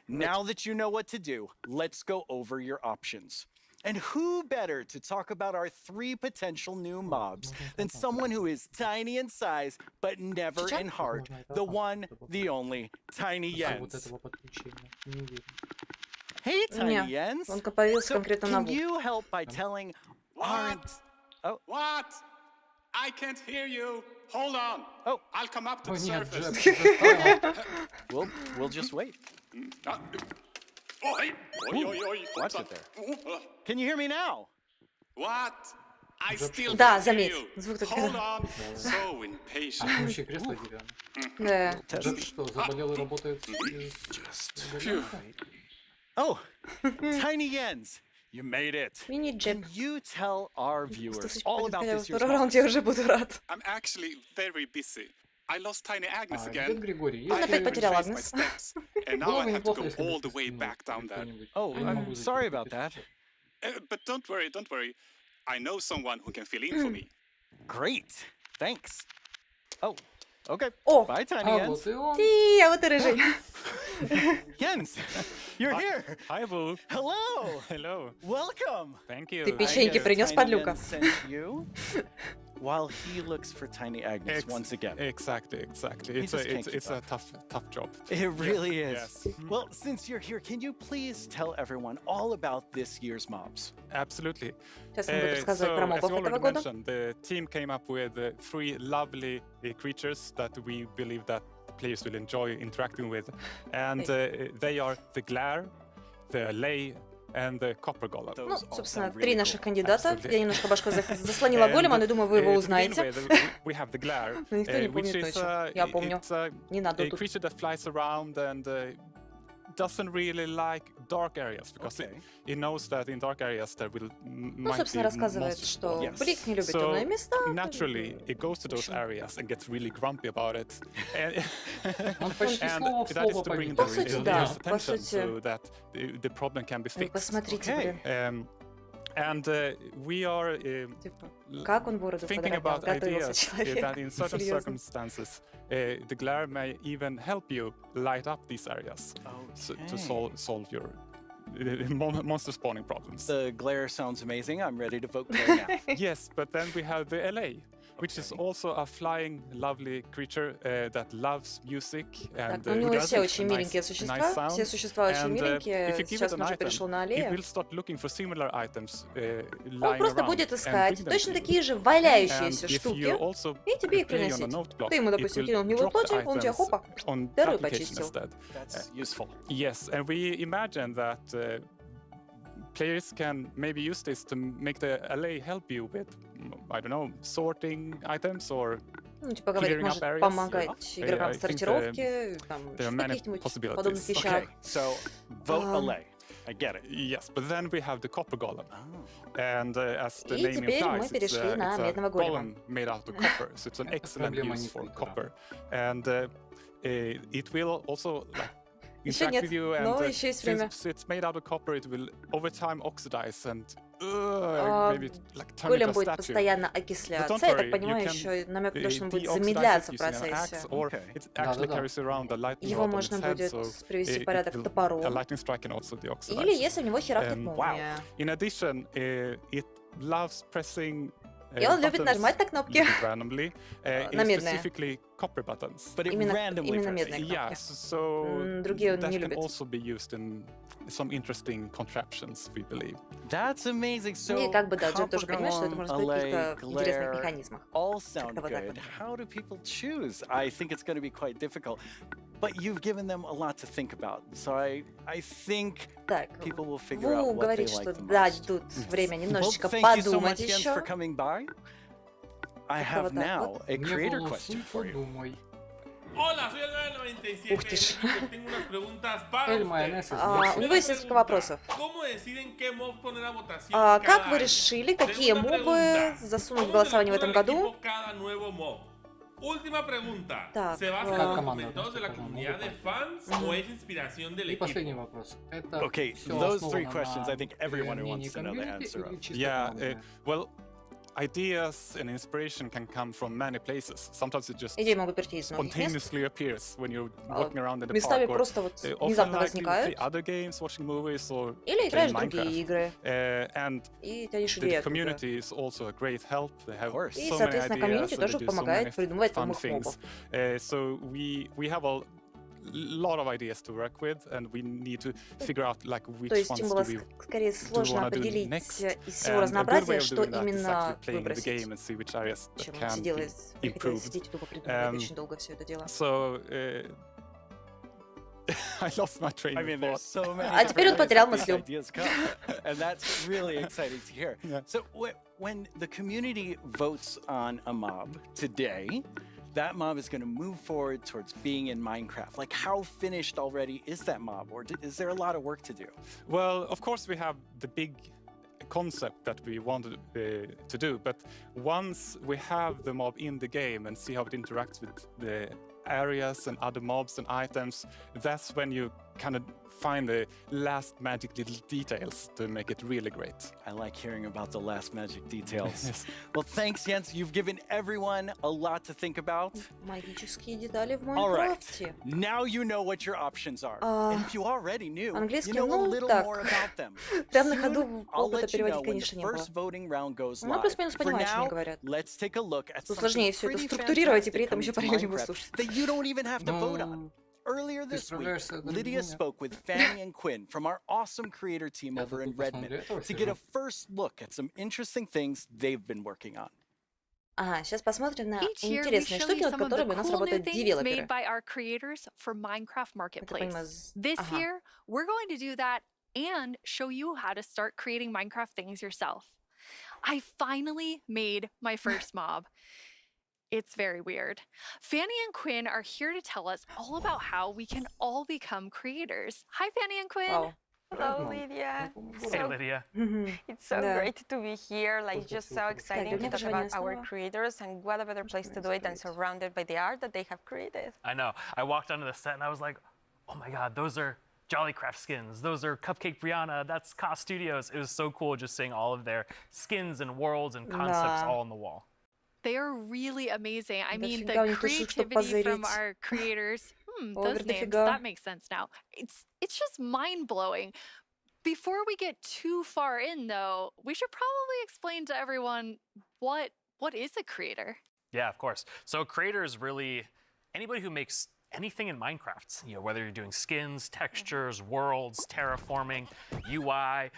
Now that you know what to do, let's go over your options. And who better to talk about our 3 potential new mobs than someone who is tiny in size but never in heart, the one, the only, Tiny Вот Jens. этого подключения. Не уверен. Hey, Tiny Не, Jens. он появился So, конкретно на can двух. you help by telling our... Oh, What? I can't hear you. Hold on. Oh. I'll come up to О, the нет, surface. Джеб. We'll just wait. Oh, hey. Oi, oi, oi. Watch What's it up? there. Can you hear me now? What? I still Да, can't hear заметь, you. звук такой. Hold on. So impatient. Вообще кресло деревянное. Да. Джеб что, заболел и работает из интернета? Oh, Tiny Yens, you made it. Мини-джеб. Can you tell our viewers Что all about хотя this year's второй Mob? раунд, я уже буду рад. I'm actually very busy. I lost Tiny Agnes Где again. Григорий? Он опять Если потерял retraced my Агнес. steps, and now было I бы have to неплохо, go если бы all ты the way скинул back down there. кто-нибудь. Oh, Я не могу I'm зайти sorry в about that. But don't worry, don't worry. I know someone who can fill in for me. Great, thanks. Oh, okay. О, Bye, Tiny А Yens. вот и он. а вот и рыжий. Jens, you're here. Hi, Boo. Hello. Hello. Welcome. Thank you. Ты печеньки I guess принес, Tiny подлюка? Jens sent you while he looks for Tiny Agnes once again. Exactly. He It's just can't it's keep a tough job. It really is. Yes. Well, since you're here, can you please tell everyone all about this year's mobs? Absolutely. Сейчас он будет рассказывать про So, as мобов you этого already года. mentioned, the team came up with 3 lovely creatures that we believe that players will enjoy interacting with, and they are the glare, the lay, and the copper golem. Ну, Those all собственно, sound 3 really наших cool. кандидата. Absolutely. Я немножко башку заслонила голема, но думаю, вы его To begin узнаете. with, we have the glare, Но никто не which помнит is точно. Я помню. it's a Не надо a тут. creature that flies around and doesn't really like dark areas because Okay. it knows that in dark areas there will Ну, might собственно, be рассказывает, monsters что Yes. Блик не любит So, темные места. naturally, it goes to those areas and gets really grumpy about it. And, Он почти and слово в that is слово to bring погиб. По сути, да, players' по attention сути. so that the problem can be Вы fixed. посмотрите, Okay. блин. And we are Типа, как он бороду thinking подровнял, about готовился ideas человек. that in certain Серьезно. circumstances the glare may even help you light up these areas to solve your monster spawning problems. The glare sounds amazing. I'm ready to vote glare now. Yes, but then we have the LA, which is also a flying, lovely creature that loves music Так, and у него who все does очень a миленькие nice существа, sound. все существа очень And, if миленькие. you give Сейчас it он an уже item, перешел на it аллею. will start looking for similar items Он lying просто around будет and искать bring them точно to you. такие же And валяющиеся if you штуки, also и тебе их play on a приносить. note block, Ты ему, it допустим, will кинул в него drop the плотик, он тебе items хопа, on вторую that location почистил. instead. That's useful. Yes, and we imagine that players can maybe use this to make the LA help you with, I don't know, sorting items or Ну, типа, говорит, clearing up может areas. помогать Yeah. игрокам I в think сортировке, там, there are many каких-нибудь possibilities. подобных вещах. Okay, so vote LA. I get it. Yes, but then we have the copper golem. And as the И name теперь мы implies, перешли на it's a медного голема. golem made out of copper, so it's an excellent проблема use for Никиты, да. copper. And it will also like Еще interact нет, with you, но and еще есть время. since it's made out of copper, it will over time oxidize and А, maybe like turn into Голем a будет statue. постоянно But окисляться. don't Я worry, так понимаю, you can, еще намек на то, что он будет de-oxidize замедляться it в using an процессе. axe, or Okay. it actually Да-да-да. carries around a lightning Его rod on можно its head, будет so привести в it порядок will- a топором. lightning strike can also deoxidize. Или если у него херакнет Wow. молния. In addition, it loves pressing И он любит buttons нажимать на кнопки. randomly, на in медные. specifically copper buttons. But it Именно randomly presses. медные Yeah, кнопки. so Другие он that не can любит. also be used in some interesting contraptions, we believe. That's amazing. So И как бы, да, Джеб тоже copper понимает, что это golem, можно использовать в LA, каких-то интересных glare, механизмах. all sound Как-то вот так good. вот. How do people choose? I think it's going to be quite difficult. But you've given them a lot to think about. So I think Так, people will figure out Ву what they говорит, like что the да, most. тут время немножечко Well, thank you so подумать much, Jens, еще. for coming by. I Как-то have вот так now вот. a Не creator было question суть, for you. подумай. Hola, soy el 997. Ух ты ж. Tengo unas preguntas para Эль usted. майонез из У мяса. него есть несколько вопросов. ¿Cómo deciden qué mob poner a votación Как cada вы año? решили, какие Segunda мобы pregunta. засунуть в ¿Cómo голосование в selecciona этом el году? equipo cada nuevo mob? Última pregunta. Так, ¿Se basa Как en los команда comentarios de la относится к comunidad de мобу? fans o es inspiración del И последний equipo? вопрос. Это Okay, всё those three основано questions, на I think everyone who мнении wants to know the комьюнити answer или on. чисто Yeah, командное? well, ideas and inspiration can come from many places. Sometimes it just Идеи могут прийти из многих мест. spontaneously appears when you're walking around in the Местами park. Or просто вот often внезапно like you play возникают. other games, watching movies, or Или playing играешь в Minecraft. другие игры. And И тянешь the идеи оттуда. community is also a great help. They have course. И, so many соответственно, ideas комьюнити and they тоже do so помогает many придумывать fun новых things. мобов. So we have a lot of ideas to work with, and we need to figure out like То which есть им ones было do we скорее do сложно wanna do определить next. из всего And a good way разнообразия, of что doing that is именно actually playing the выбросить, game and see which areas that чем can сидела be и хотела improved. сидеть и тупо придумывать очень долго все это дело. So I lost my train I of mean, there's thought. so many А теперь он different ways потерял that these мысль. ideas come, and that's really exciting to hear. Yeah. So when the community votes on a mob today, that mob is going to move forward towards being in Minecraft. Like, how finished already is that mob, or is there a lot of work to do? Well, of course we have the big concept that we wanted to do, but once we have the mob in the game and see how it interacts with the areas and other mobs and items, that's when you kind of find the last magic little details to make it really great. I like hearing about the last magic details. Yes. Well, thanks, Jens. You've given everyone a lot to think about. Магические детали в All right. Майнкрафте. Now you know what your options are. And if you already knew, you Английский, know a ну, little так. more about them. Прям на Soon, ходу I'll опыта let you know переводить, when the конечно, не было. first voting round goes Ну, live. плюс-минус For понимаю, о чем now, они говорят. let's take a look at Тут something сложнее все это pretty структурировать и при fantastic этом еще coming to параллельно его Minecraft слушать. that you don't even have to vote on. Earlier Ты this week, справляешься одним Lydia двумя. spoke with Fanny and Quinn from our awesome creator team Я over тут in посмотрю Redmond этого to get a сижу. first look at some interesting things they've been working on. Ага, сейчас посмотрим на Each year, we интересные show штуки, you над some of the которыми у нас cool new работают things девелоперы. made by our creators for Minecraft Это Marketplace. понимаю. This Ага. year, we're going to do that and show you how to start creating Minecraft things yourself. I finally made my first mob. It's very weird. Fanny and Quinn are here to tell us all about how we can all become creators. Hi, Fanny and Quinn. Вау. Hello, Lydia. Hey, Lydia. It's so Да. great to be here. Like, it's just so exciting to Мне talk пожелание about our снова. creators, and what a better place to do it than surrounded by the art that they have created. I know. I walked onto the set and I was like, oh my God, those are Jollycraft skins. Those are Cupcake Brianna. That's Ka Studios. It was so cool just seeing all of their skins and worlds and concepts Да. all on the wall. They are really amazing. I mean, Дофига у the них тут штук, чтоб creativity from позырить. our creators. Овер Those names, дофига. that makes sense now. It's just mind-blowing. Before we get too far in, though, we should probably explain to everyone what is a creator. Yeah, of course. So a creator is really anybody who makes anything in Minecraft. You know, whether you're doing skins, textures, worlds, terraforming, UI,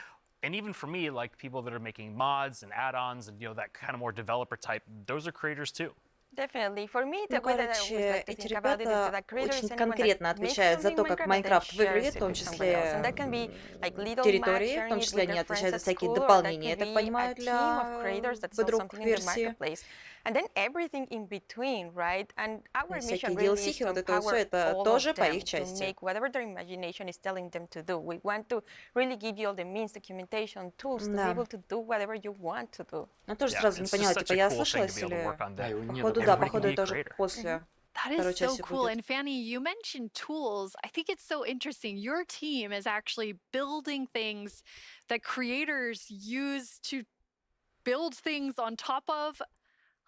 and even for me, like people that are making mods and add-ons and that kind of more developer type, those are creators too. Definitely. For me, Ну, the way that I always короче, like to эти think about it is that ребята a creator is очень anyone конкретно that makes отвечают за something то, in как Minecraft and then Майнкрафт shares выглядит, в it том with somebody else. And числе that can be like little Mac территории, в sharing том it числе with они their friends отвечают за at всякие school, or that дополнения, я could так be понимаю, a team для of creators that sell something in the бэдрук-версии. marketplace. And then everything in between, right? And our mission Всякие really is DLC, to вот это все, empower это all тоже of по them их to части. make whatever their imagination is telling them to do. We want to really give you all the means, documentation, tools to be Да. able to do whatever you want to do. Ну, тоже Yeah, сразу не it's just поняла, such типа, a я cool thing to ослышалась be able to или... work on that. Походу, да, Everybody can походу, be a это уже creator. после That второй is so части cool. будет. And Fanny, you mentioned tools. I think it's so interesting. Your team is actually building things that creators use to build things on top of.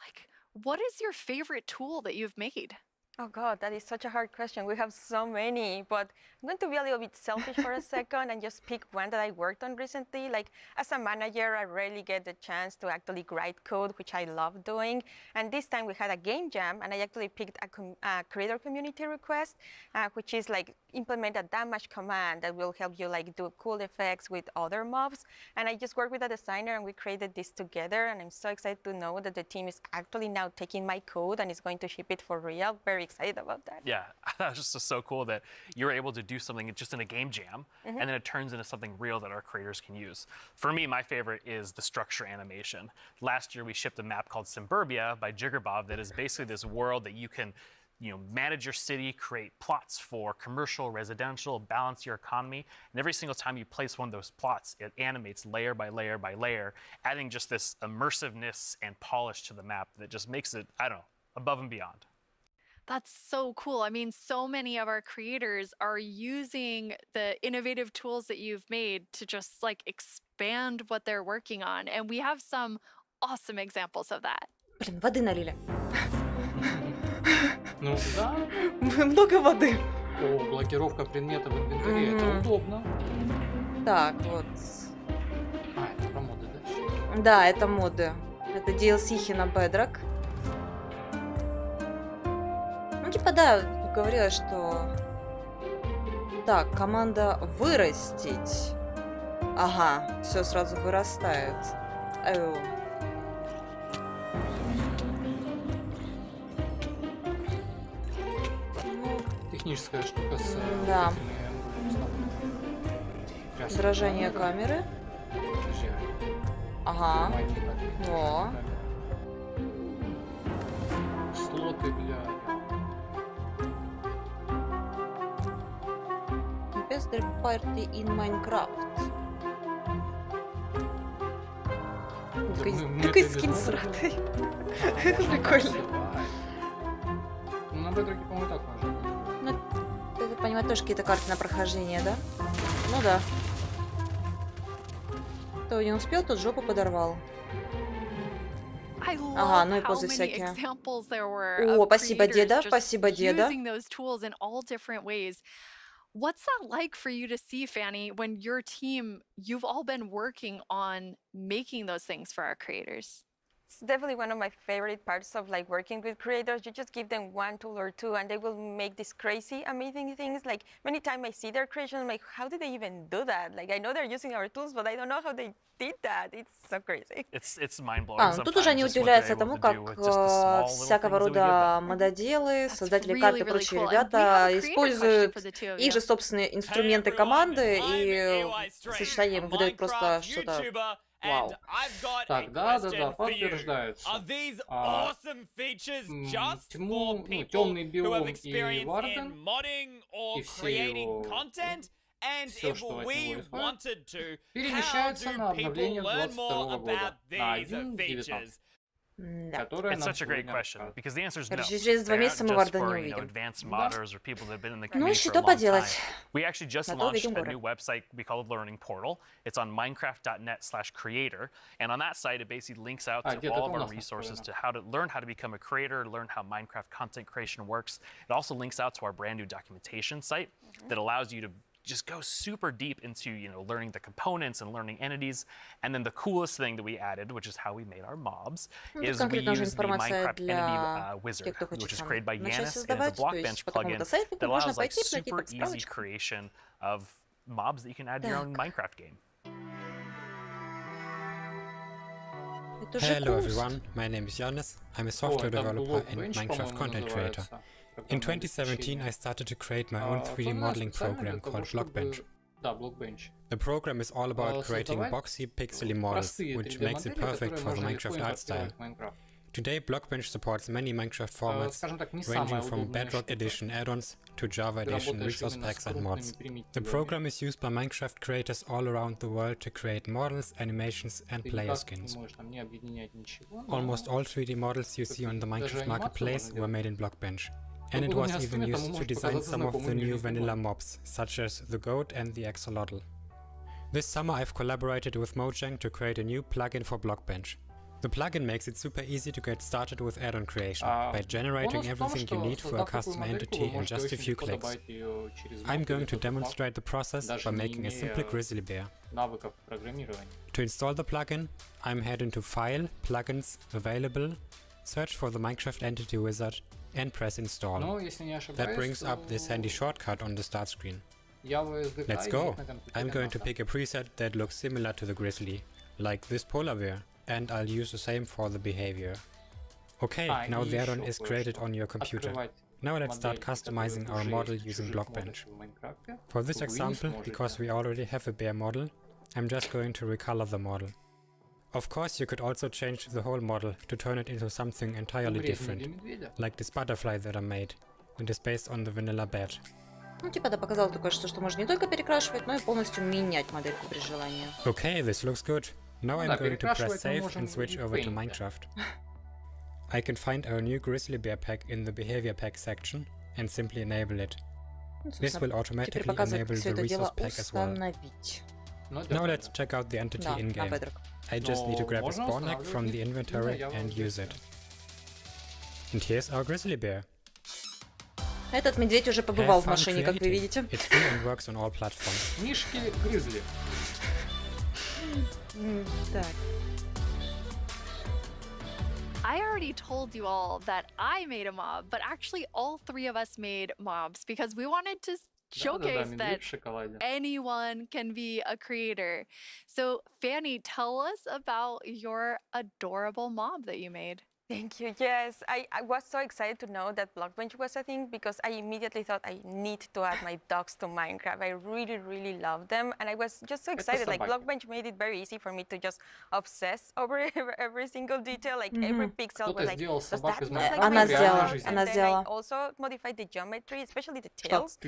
Like, what is your favorite tool that you've made? Oh God, that is such a hard question. We have so many, but I'm going to be a little bit selfish for a second and just pick one that I worked on recently. Like, as a manager, I rarely get the chance to actually write code, which I love doing. And this time we had a game jam, and I actually picked a creator community request, which is like implement a damage command that will help you like do cool effects with other mobs. And I just worked with a designer, and we created this together. And I'm so excited to know that the team is actually now taking my code and is going to ship it for real. Very excited about that. Yeah, that was just so cool that you're able to do something just in a game jam, and then it turns into something real that our creators can use. For me, my favorite is the structure animation. Last year, we shipped a map called Suburbia by Jiggerbob that is basically this world that you can manage your city, create plots for commercial, residential, balance your economy. And every single time you place one of those plots, it animates layer by layer by layer, adding just this immersiveness and polish to the map that just makes it, I don't know, above and beyond. That's so cool. I mean, so many of our creators are using the innovative tools that you've made to just like expand what they're working on. And we have some awesome examples of that. Блин, воды налили. Ну да. Много воды. О, блокировка предметов в инвентаре. Это удобно. Так, вот. А, это про моды, да? Да, это моды. Это DLC-хи на Bedrock. Ну, типа, да, говорила, что Так, команда вырастить. Ага, все сразу вырастает. Техническая штука с... Да. этими, Дрожание камеры. Подожди. Ага. О. Слоты, бля. Best party in Minecraft. Такой скин сратый. Прикольно. Ну, на бедроке, по-моему, так можно. Ну, ты понимаешь, тоже какие-то карты на прохождение, да? Ну да. Кто не успел, тот жопу подорвал. Ага, ну и позы всякие. О, спасибо, деда, спасибо, деда. What's that like for you to see, Fanny, when your team, you've all been working on making those things for our creators? It's definitely one of my favorite parts of like working with creators. You just give them one tool or two and they will make these crazy, amazing things. Like many times I see their creation, I'm like, how did they even do that? Like I know they're using our tools, but I don't know how they did that. It's so crazy. It's mind-blowing. Ну тут уже они удивляются тому, как всякого рода мододелы, создатели карт и прочие ребята используют их же собственные инструменты команды и сочетанием выдают просто что-то вау. Так, да, подтверждается. Темный биом и Варден, и все его... Все, что от него исходит, перемещается на обновление 22 года на 1.19. It's such a great question because the answer is no. Через 2 месяца мы Варда не увидим. Advanced modders or people that have been in the Ну, community еще for a то long поделать. time. We actually just launched a new website we call the Learning Portal. It's on minecraft.net/creator, and on that site it basically links out to all of our resources to learn how to become a creator, learn how Minecraft content creation works. It also links out to our brand new documentation site that allows you to just go super deep into, learning the components and learning entities. And then the coolest thing that we added, which is how we made our mobs, is we use the Minecraft Entity Wizard, which is created by Yanis, and it's a Blockbench plugin that allows like super easy creation of mobs that you can add to your own Minecraft game. Hello everyone, my name is Yanis. I'm a software developer and Minecraft content creator. In 2017, I started to create my own 3D modeling program called Blockbench. The program is all about creating boxy, pixely models, which makes it perfect for the Minecraft art style. Today, Blockbench supports many Minecraft formats, ranging from Bedrock Edition add-ons to Java Edition resource packs and mods. The program is used by Minecraft creators all around the world to create models, animations and player skins. Almost all 3D models you see on the Minecraft Marketplace were made in Blockbench. And it was even used to design some of the new vanilla mobs, such as the goat and the axolotl. This summer I've collaborated with Mojang to create a new plugin for Blockbench. The plugin makes it super easy to get started with add-on creation by generating everything you need for a custom entity in just a few clicks. I'm going to demonstrate the process by making a simple grizzly bear. To install the plugin, I'm heading to File, Plugins, Available, search for the Minecraft Entity Wizard and press install. That brings up this handy shortcut on the start screen. Let's go! I'm going to pick a preset that looks similar to the grizzly, like this polar bear, and I'll use the same for the behavior. Okay, now the add-on is created on your computer. Now let's start customizing our model using Blockbench. For this example, because we already have a bear model, I'm just going to recolor the model. Of course, you could also change the whole model to turn it into something entirely different, like this butterfly that I made. It is based on the vanilla bat. Ну, типа, да, показал только что можно не только перекрашивать, но и полностью менять модельку при желании. Okay, this looks good. Now I'm going to press save and switch over to Minecraft. I can find our new grizzly bear pack in the behavior pack section and simply enable it. This will automatically enable the resource pack as well. Now let's check out the entity in-game. I just need to grab a spawn egg from the inventory and use it. And here's our grizzly bear. Этот медведь уже побывал в машине, как вы видите. It's free and works on all platforms. Мишки грызли. Так. I already told you all that I made a mob, but actually all 3 of us made mobs because we wanted to showcase медведь that в шоколаде. anyone can be a creator. So, Fanny, tell us about your adorable mob that you made. Thank you. Yes, I was so excited to know that Blockbench was a thing because I immediately thought I need to add my dogs to Minecraft. I really, really love them. And I was just so excited. Like, Blockbench made it very easy for me to just obsess over every single detail. Like, every pixel was like, does that look like Она my сделала, dog? она And then I сделала. also modified the geometry, especially the Что? tails,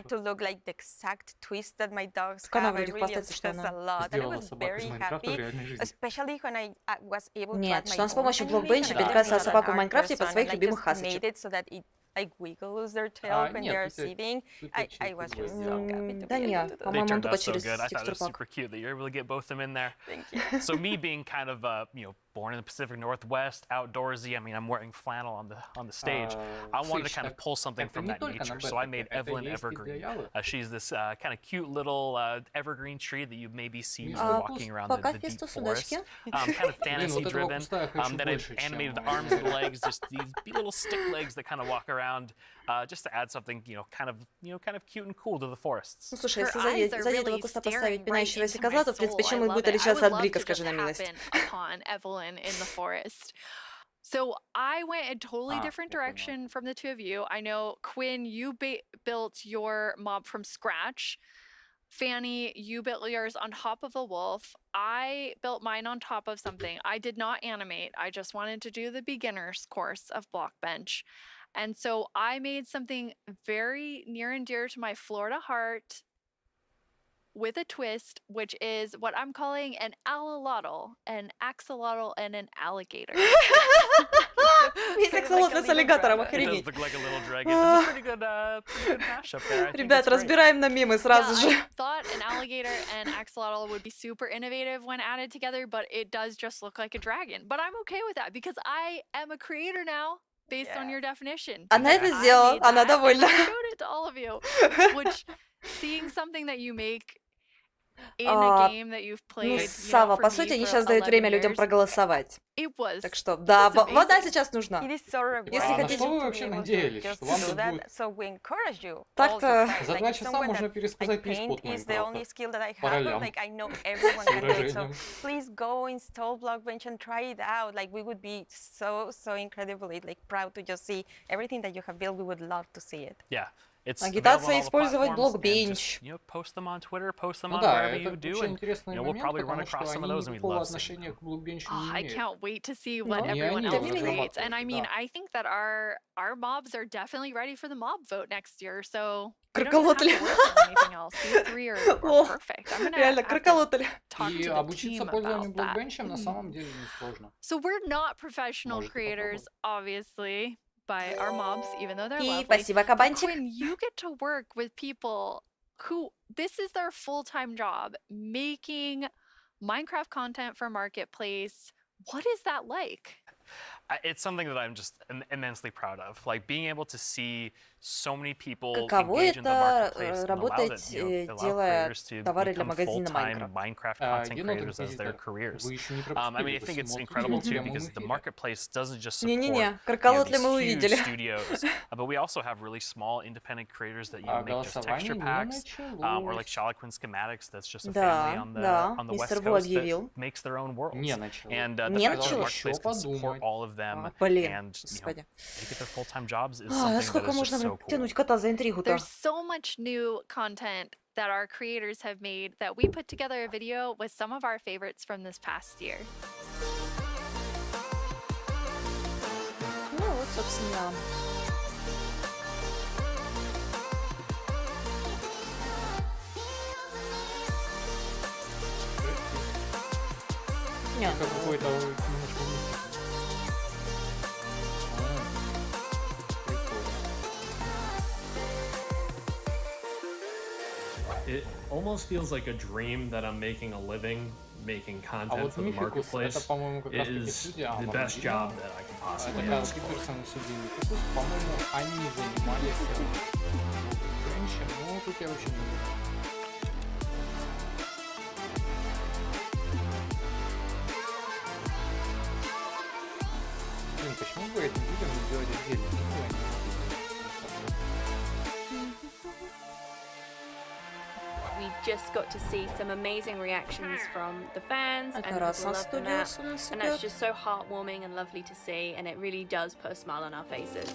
to look like the exact twist that my dogs Как она have. I вроде really хвастается, что obsessed она a lot. And I Сделала was собаку из very Майнкрафта в happy, реальной жизни. especially when I was able to Нет, add что my он с own помощью animation. блокбенча I перекрасила was not собаку в an art Майнкрафте под person, своих and I любимых just хасочек. made it so that it like wiggles their tail when Нет, they're тут я sitting. I was just so happy to Да be able нет, to do They по-моему, он turned тупо out so через good. I thought it текстур was пак. super cute that you're able to get both of them in there. Thank you. So me being kind of born in the Pacific Northwest, outdoorsy. I mean, I'm wearing flannel on the stage. I wanted to kind of pull something from that nature. So I made Evelyn Evergreen. She's this kind of cute little evergreen tree that you maybe see walking around the deep forest. Kind of fantasy driven. Then I animated the arms and legs, just these little stick legs that kind of walk around, just to add something, kind of cute and cool to the forests. Ну, слушай, если Her eyes are сзади этого really куста staring поставить right пенящегося into козла, my то, в принципе, soul. чем I мы love будет it. I отличаться would от love Блика, to скажи just на милость. happen upon Evelyn in the forest. So I went a totally different direction from the two of you. I know, Quinn, you built your mob from scratch. Fanny, you built yours on top of a wolf. I built mine on top of something. I did not animate. I just wanted to do the beginner's course of Blockbench. And so I made something very near and dear to my Florida heart with a twist, which is what I'm calling an alolotl, an axolotl, and an alligator. Есть аксолотl с аллигатором, It does охренеть. look like a little dragon. It's a pretty good mashup there. I think Ребят, that's great. разбираем на мемы сразу же. I thought an alligator and axolotl would be super innovative when added together, but it does just look like a dragon. But I'm okay with that because I am a creator now, based on your definition. Она это I сделала, made она that, and довольна. I showed it to all of you, which seeing something that you make in a game that you've Ну, played, Сава, по сути, они сейчас дают время людям проголосовать. Так что, да, вода сейчас нужна. It is so rewarding. Если на хотите... что вы вообще надеялись? Just Что вам do тут that. будет So we encourage you. Так-то... за 2 часа можно пересказать весь код Paint is the only Майнкрафта skill that I по have. ролям Like I know everyone с can do it. So выражением. please go install Blockbench and try it out. Like we would be so incredibly like proud to just see everything that you have built. We would love to see it. Yeah. It's Агитация available on all the использовать platforms, and блокбенч. just, post them on Twitter, post them Ну on да, wherever это you do, вообще and интересный we'll момент, probably run потому что across some of они those, and we'd никакого love to see them. отношения к блокбенчу Oh, не I имеют. can't wait to see what Не everyone они else его creates. And I mean, разрабатывают, да. I think that our mobs are definitely ready for the mob vote next year. So we don't even have Кроколотль. to work on anything else. These three are О, perfect. I'm gonna реально, have to кроколотль. talk И to the обучиться team пользованию about that. блокбенчем на самом деле несложно. So we're not professional Можете creators, obviously, by our mobs, even though they're И lovely. спасибо, But кабанчик. Quinn, you get to work with people who this is their full-time job, making Minecraft content for Marketplace. What is that like? It's something that I'm just immensely proud of. Like being able to see so many people Каково engage in the это marketplace and allow работать, allow делая creators to товары для become магазина full-time Minecraft? Minecraft content Енот creators as their Инквизитор, careers. вы еще не I mean, пропустили, I вы think it's смотрите incredible в too прямом because the эфире. marketplace doesn't just support Не-не-не, these кроколотля мы huge увидели. studios, but we also have really small independent creators that А make just голосование texture не packs, or like началось. Charloquin Schematics. That's just a Да, family да, on the мистер West Бу Coast that объявил. makes their own worlds. Не началось. And the Не fact that the началось. marketplace can support подумать. all of them Блин, and господи. make it their full-time jobs is А, something that насколько is можно, just блин, so cool. тянуть кота за интригу-то? There's so much new content that our creators have made that we put together a video with some of our favorites from this past year. Ну вот, собственно. Нет. Это какой-то немножко It almost feels like a dream that I'm making a living making А content вот for the Мификус, это, marketplace. по-моему, как It раз таки is судья the Амазона. best job that I can possibly Это ask for. персональный судья Мификус. По-моему, они занимались блокбенчем. Ну, тут я вообще не знаю. Блин, почему бы этим людям не делать отдельно? we just got to see some amazing reactions from the fans and Это people раз на love the студию map, у нас and that's идет. just so heartwarming and lovely to see, and it really does put a smile on our faces.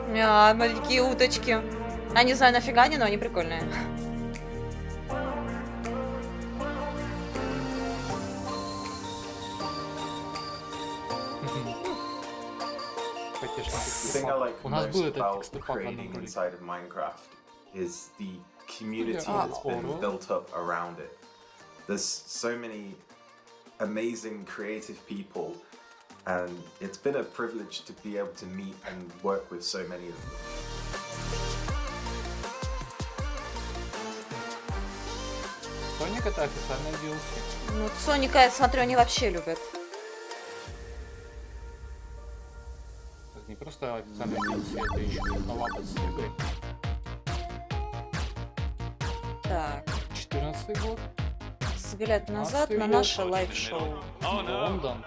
Маленькие уточки. Я не знаю нафига они, но они прикольные. The thing I like most about creating inside of Minecraft is the community that's been built up around it. There's so many amazing creative people, and it's been a privilege to be able to meet and work with so many of them. Соник это официальная DLC. Ну, Соника, я смотрю, они вообще любят. Это не просто официальная DLC, это еще и коллаба с игрой. Так. 14 год. Взгляд назад на наше лайв-шоу. Лондон.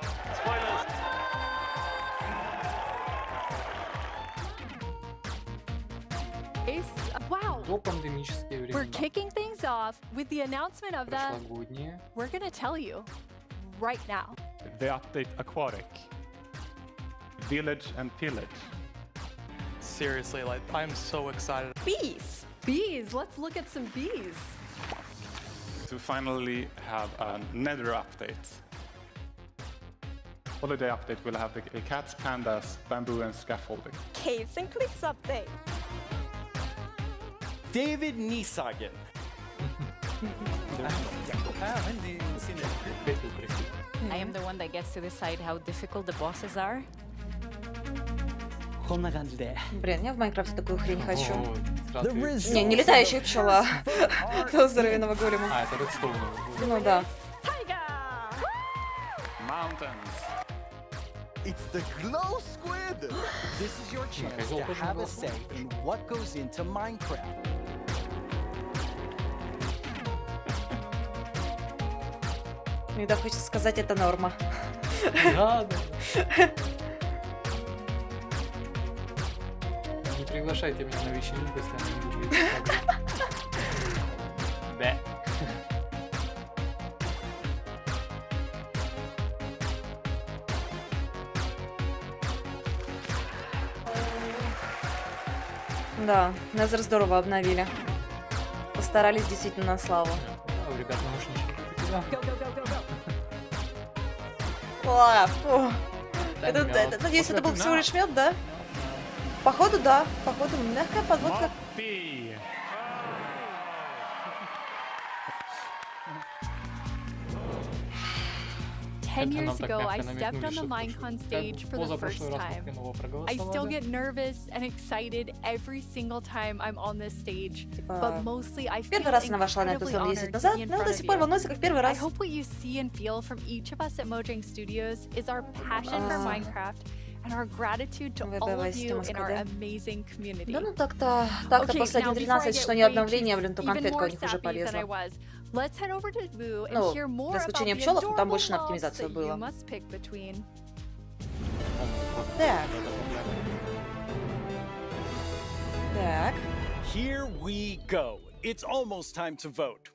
Wow! До пандемические We're времена. kicking things off with the announcement of the. Прошлогодние. We're gonna tell you right now. The update Aquatic. Village and Pillage. Seriously, like, I'm so excited. Bees! Bees! Let's look at some bees. To finally have a Nether update. Holiday update will have the cats, pandas, bamboo and scaffolding. Caves and cliffs update. David Nisagen. I am the one that gets to decide how difficult the bosses are. Блин, я в Майнкрафте такую хрень хочу. О, Не летающая пчела. Этого здоровенного голема. А, это Редстоун. Ну да. Mountains. It's the glow squid. This is your chance to have a say in what goes into Minecraft. Иногда хочется сказать, это норма. Да, да. Не приглашайте меня на вечеринку, если она не будет. Да. Да, Незер здорово обновили. Постарались действительно на славу. Да, ребят, наушнички у тебя. Фу. Надеюсь, это был всего лишь мед, да? Походу, да. Походу, мягкая подводка. 10 years ago, I stepped on the Minecon stage for the first time. I still get nervous and excited every single time I'm on this stage, but mostly I feel Первый раз она вошла на эту incredibly сцену 10 honored to назад, be in но front до of сих пор you. волнуется как первый I раз. hope what you see and feel from each of us at Mojang Studios is our passion for Minecraft and our gratitude to all of you in our amazing community. Да ну так-то после 1.13, что не обновление, блин, то конфетка у них уже полезла. Let's head over to Vu and Ну, hear more за about исключением the пчелок, но там adorable больше на mobs оптимизацию that you было. must pick between. Так. Так. Here we go. It's almost time to vote.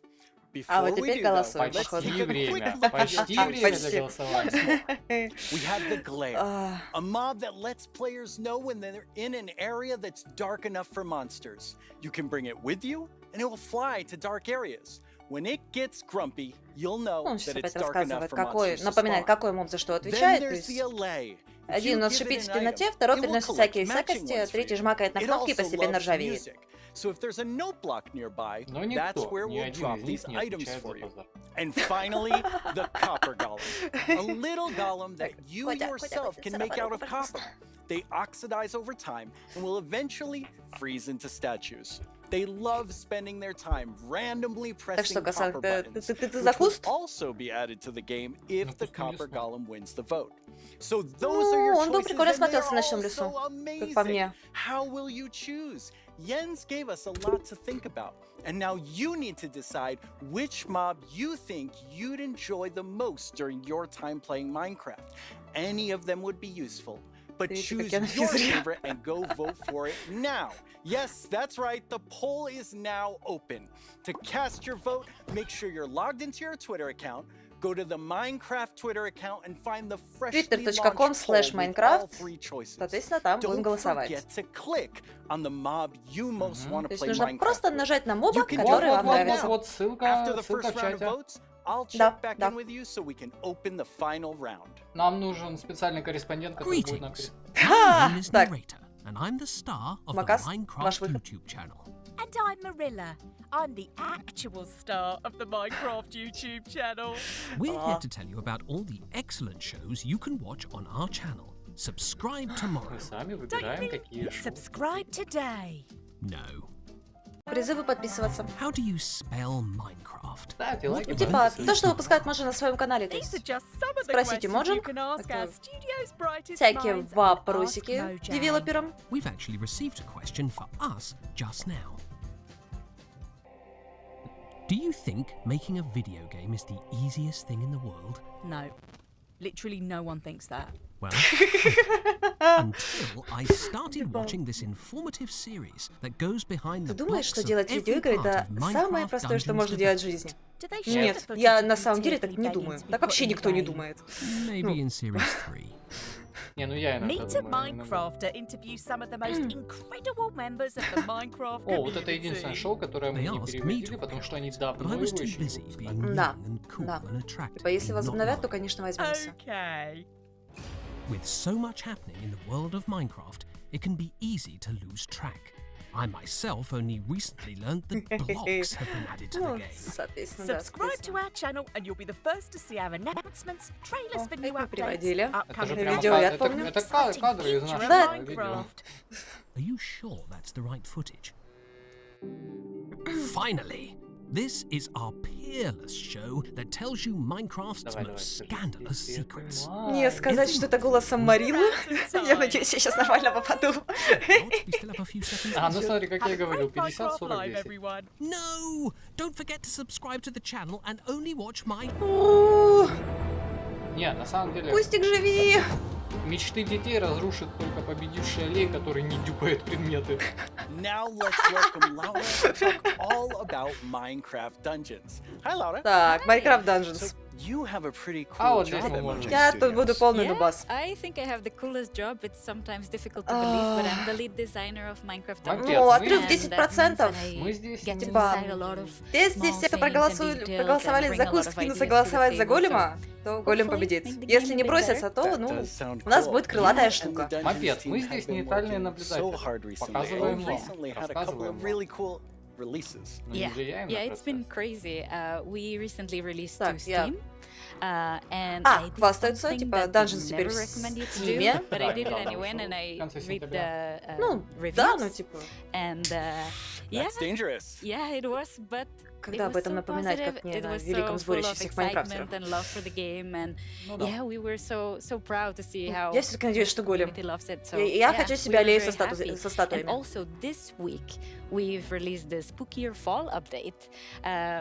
А вот Before we теперь do, though, голосуем, let's походу. take a quick look Почти at время the для голосования. We have the glare, a mob that lets players know when they're in an area that's dark enough for monsters. You can bring it with you, and it will fly to dark areas. When it gets grumpy, you'll know Он сейчас that it's опять dark enough рассказывает, for какой, monsters to напоминает, spawn. какой моб за что Then отвечает. То there's есть the allay. If один у you нас give шипит it в an темноте, item, второй it will приносит collect всякие matching всякости, ones for третий you. жмакает на It кнопки и also постепенно loves ржавеет. music. So if there's a note block nearby, Но that's никто, where ни we'll один drop из these них не items отвечает for за you. базар. And finally, the copper golem. A little golem that you yourself can make out of copper. They oxidize over time and will eventually freeze into statues. They love spending their time randomly pressing Гасан, copper ты buttons, за which will куст? also be added to the game if the copper golem wins the vote. So those are your Ну, он бы choices, прикольно and they're смотрелся в all ночном лесу, so как по amazing. мне. How will you choose? Jens gave us a lot to think about, and now you need to decide which mob you think you'd enjoy the most during your time playing Minecraft. Any of them would be useful. but choose your favorite and go vote for it now. Yes, that's right, the poll is now open. To cast your vote, make sure you're logged into your Twitter account, go to the Minecraft Twitter account and find the freshly launched poll with all twitter.com/minecraft. 3 choices. Соответственно, там будем Don't голосовать. forget to click on the mob you most want То to есть play нужно Minecraft просто with. нажать на моба, You can который do вам it right нравится. now. Вот ссылка, After the ссылка first в round of чате. votes, I'll check Да, back да. in with you so we can open the final round. Нам нужен специальный корреспондент, который будет нам... Ха! Так, And I'm the star of the Макас, Minecraft ваш выход. YouTube channel. And I'm Marilla. I'm the actual star of the Minecraft YouTube channel. We're here to tell you about all the excellent shows you can watch on our channel. Subscribe tomorrow. Мы сами Don't you выбираем, mean какие шоу. subscribe today? No. призывы подписываться. How do you spell Minecraft? Ставьте лайки, Ну, типа, подписывайтесь. то, что выпускает Маша на своем канале. То есть, спросите Моджин. Это всякие вопросики девелоперам. We've actually received a question for us just now. Do you think making a video game is the easiest thing in the world? No. Literally no one thinks that. Well, until I started watching this informative series that goes behind Ты the думаешь, blocks что of делать every видеоигры part это of самое Minecraft простое, что Dungeons можно делать в development? жизни? show Нет, the я footage на of самом деле так Tiffany не begging думаю. to be Так put вообще in никто не game? думает. Maybe in series 3. Не, ну я иногда Meet a думаю. иногда. Minecrafter interviews some of the most incredible members of the Minecraft О, вот это единственное community. шоу, которое мы They не asked me переводили, to потому что они But давно I его was too еще не busy выпускали. being Да, young and cool да. and attractive. Типа, если and not возобновят, то, lying. конечно, возьмемся. Okay. With so much happening in the world of Minecraft, it can be easy to lose track. I myself only recently learned that blocks have been added to the Ну, game. соответственно, да. Subscribe to our channel and you'll be the first to see our announcements, trailers for new мы updates, переводили. Это же upcoming прямо видео, я это, помню. это кадры из нашего Да. видео. Minecraft. Are you sure that's the right footage? Finally! This is our peerless show that tells you Minecraft's Давай, most скажи. scandalous secrets. Не сказать, что это голосом Марилы. Я надеюсь, я сейчас нормально попаду. What? We still have a few seconds. А, ну смотри, как я и Have a говорил, great 50, Minecraft 40, live, 10. everyone. No! Don't forget to subscribe to the channel and only watch my... Не, на самом деле, Кустик, живи! мечты детей разрушит только победивший аллей, который не дюпает предметы. Now let's welcome Laura to talk all about Minecraft Dungeons. Hi, Laura. Так, Minecraft So Dungeons. you have a pretty А cool вот здесь job мы at можем. Mojang Я тут буду Studios. полный Yeah, нубас. I think I have the coolest job. It's sometimes difficult to believe, but I'm the lead designer of Minecraft Мопед, Dungeons. Ну, мы- отрыв and 10%. that means that Мы I здесь get to не- decide a lot of Если small все things and проголосовали details проголосовали and за bring a lot of Кустик и ideas to the согласовать за table, Голема, то Голем hopefully победит. make the Если game не a bit бросятся, better. то, That ну, does sound у нас cool. будет крылатая You and the штука. Dungeons Мопед, team мы have здесь been нейтральные working наблюдатели. so hard recently. Показываем We've вам, recently had a couple рассказываем of вам. really cool releases. Но не Yeah, влияем yeah, на it's been процесс. crazy. We recently released Так, to я- Steam. And А, I did хвастаются, something типа, that Dungeons they теперь never в recommend you to Steam. do, but I Да, did it недавно anyway, вышел, and I в конце read сентября. the Ну, reviews. да, ну, типа, And yeah, That's dangerous. yeah, it was, but когда it об was этом so напоминать, positive. как мне It на was великом so сборище full of всех excitement майнкрафтеров. and love for the game, and Ну да. yeah, we were so proud to see how Я все-таки надеюсь, что Голем. community loves it. So, Я yeah, хочу we себе were аллею very со happy. со And статуями. also this week we've released the Spookier Fall update,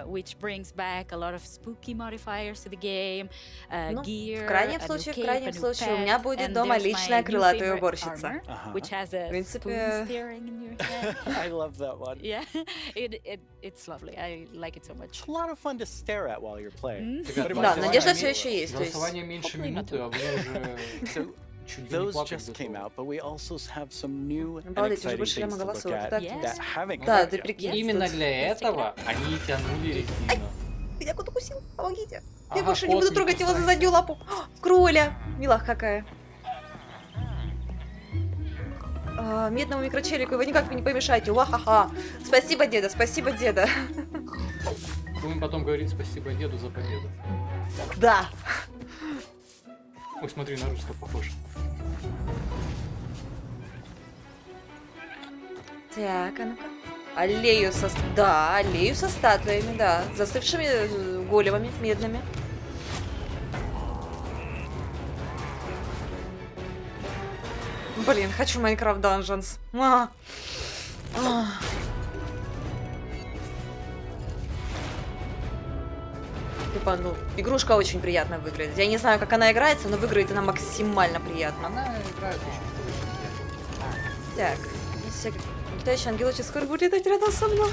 which brings back a lot of spooky modifiers to the game, Ну, gear, в крайнем a new случае, cape, у меня будет and дома there's my личная new крылатая favorite уборщица. armor, Uh-huh. which has a В принципе, spoon steering in your hand. I love that one. Yeah, it's lovely. I like it so much. It's a lot of fun to stare at while you're playing. Ребят, But it Да, might надежда be все еще есть. То есть, Голосование меньше Hopefully not минуты, а вы уже So чуть ли не those плакать just came готовы. out, but we also have some new and Обалдеть, уже exciting больше ляма things to look голосов. at Так, that haven't come да, out ты yet. прикинь. Именно тут- для этого они и тянули резину. Я кот укусил, помогите. Я Ага, больше не кот, буду не трогать его за кусайся. заднюю лапу. Кроля! Милах какая. Медному микрочелику вы никак не помешаете. Уа-ха-ха. Спасибо, деда, спасибо, деда. Будем потом говорить спасибо деду за победу. Да. Ой, смотри, на русского похож. Так, а ну-ка. Аллею со... Да, аллею со статуями, да. Застывшими големами медными. Блин, хочу Minecraft Dungeons. Типа, ну, игрушка очень приятно выглядит. Я не знаю, как она играется, но выглядит она максимально приятно. Она играет очень Так, если летающий ангелочек скоро будет летать рядом со мной.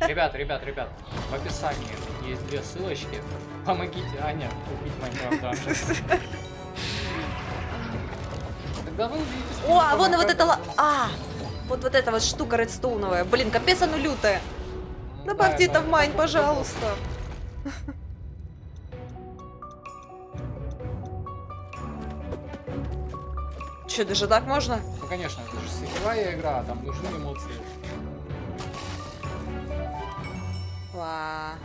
Ребят, в описании есть 2 ссылочки. Помогите Ане купить Minecraft Dungeons. Тогда вы увидите... О, а вон и вот эта вот эта вот штука редстоуновая. Блин, капец оно лютая. Добавьте это в майн, пожалуйста. Че, даже так можно? Ну, конечно, это же сетевая игра, там нужны эмоции. Ва.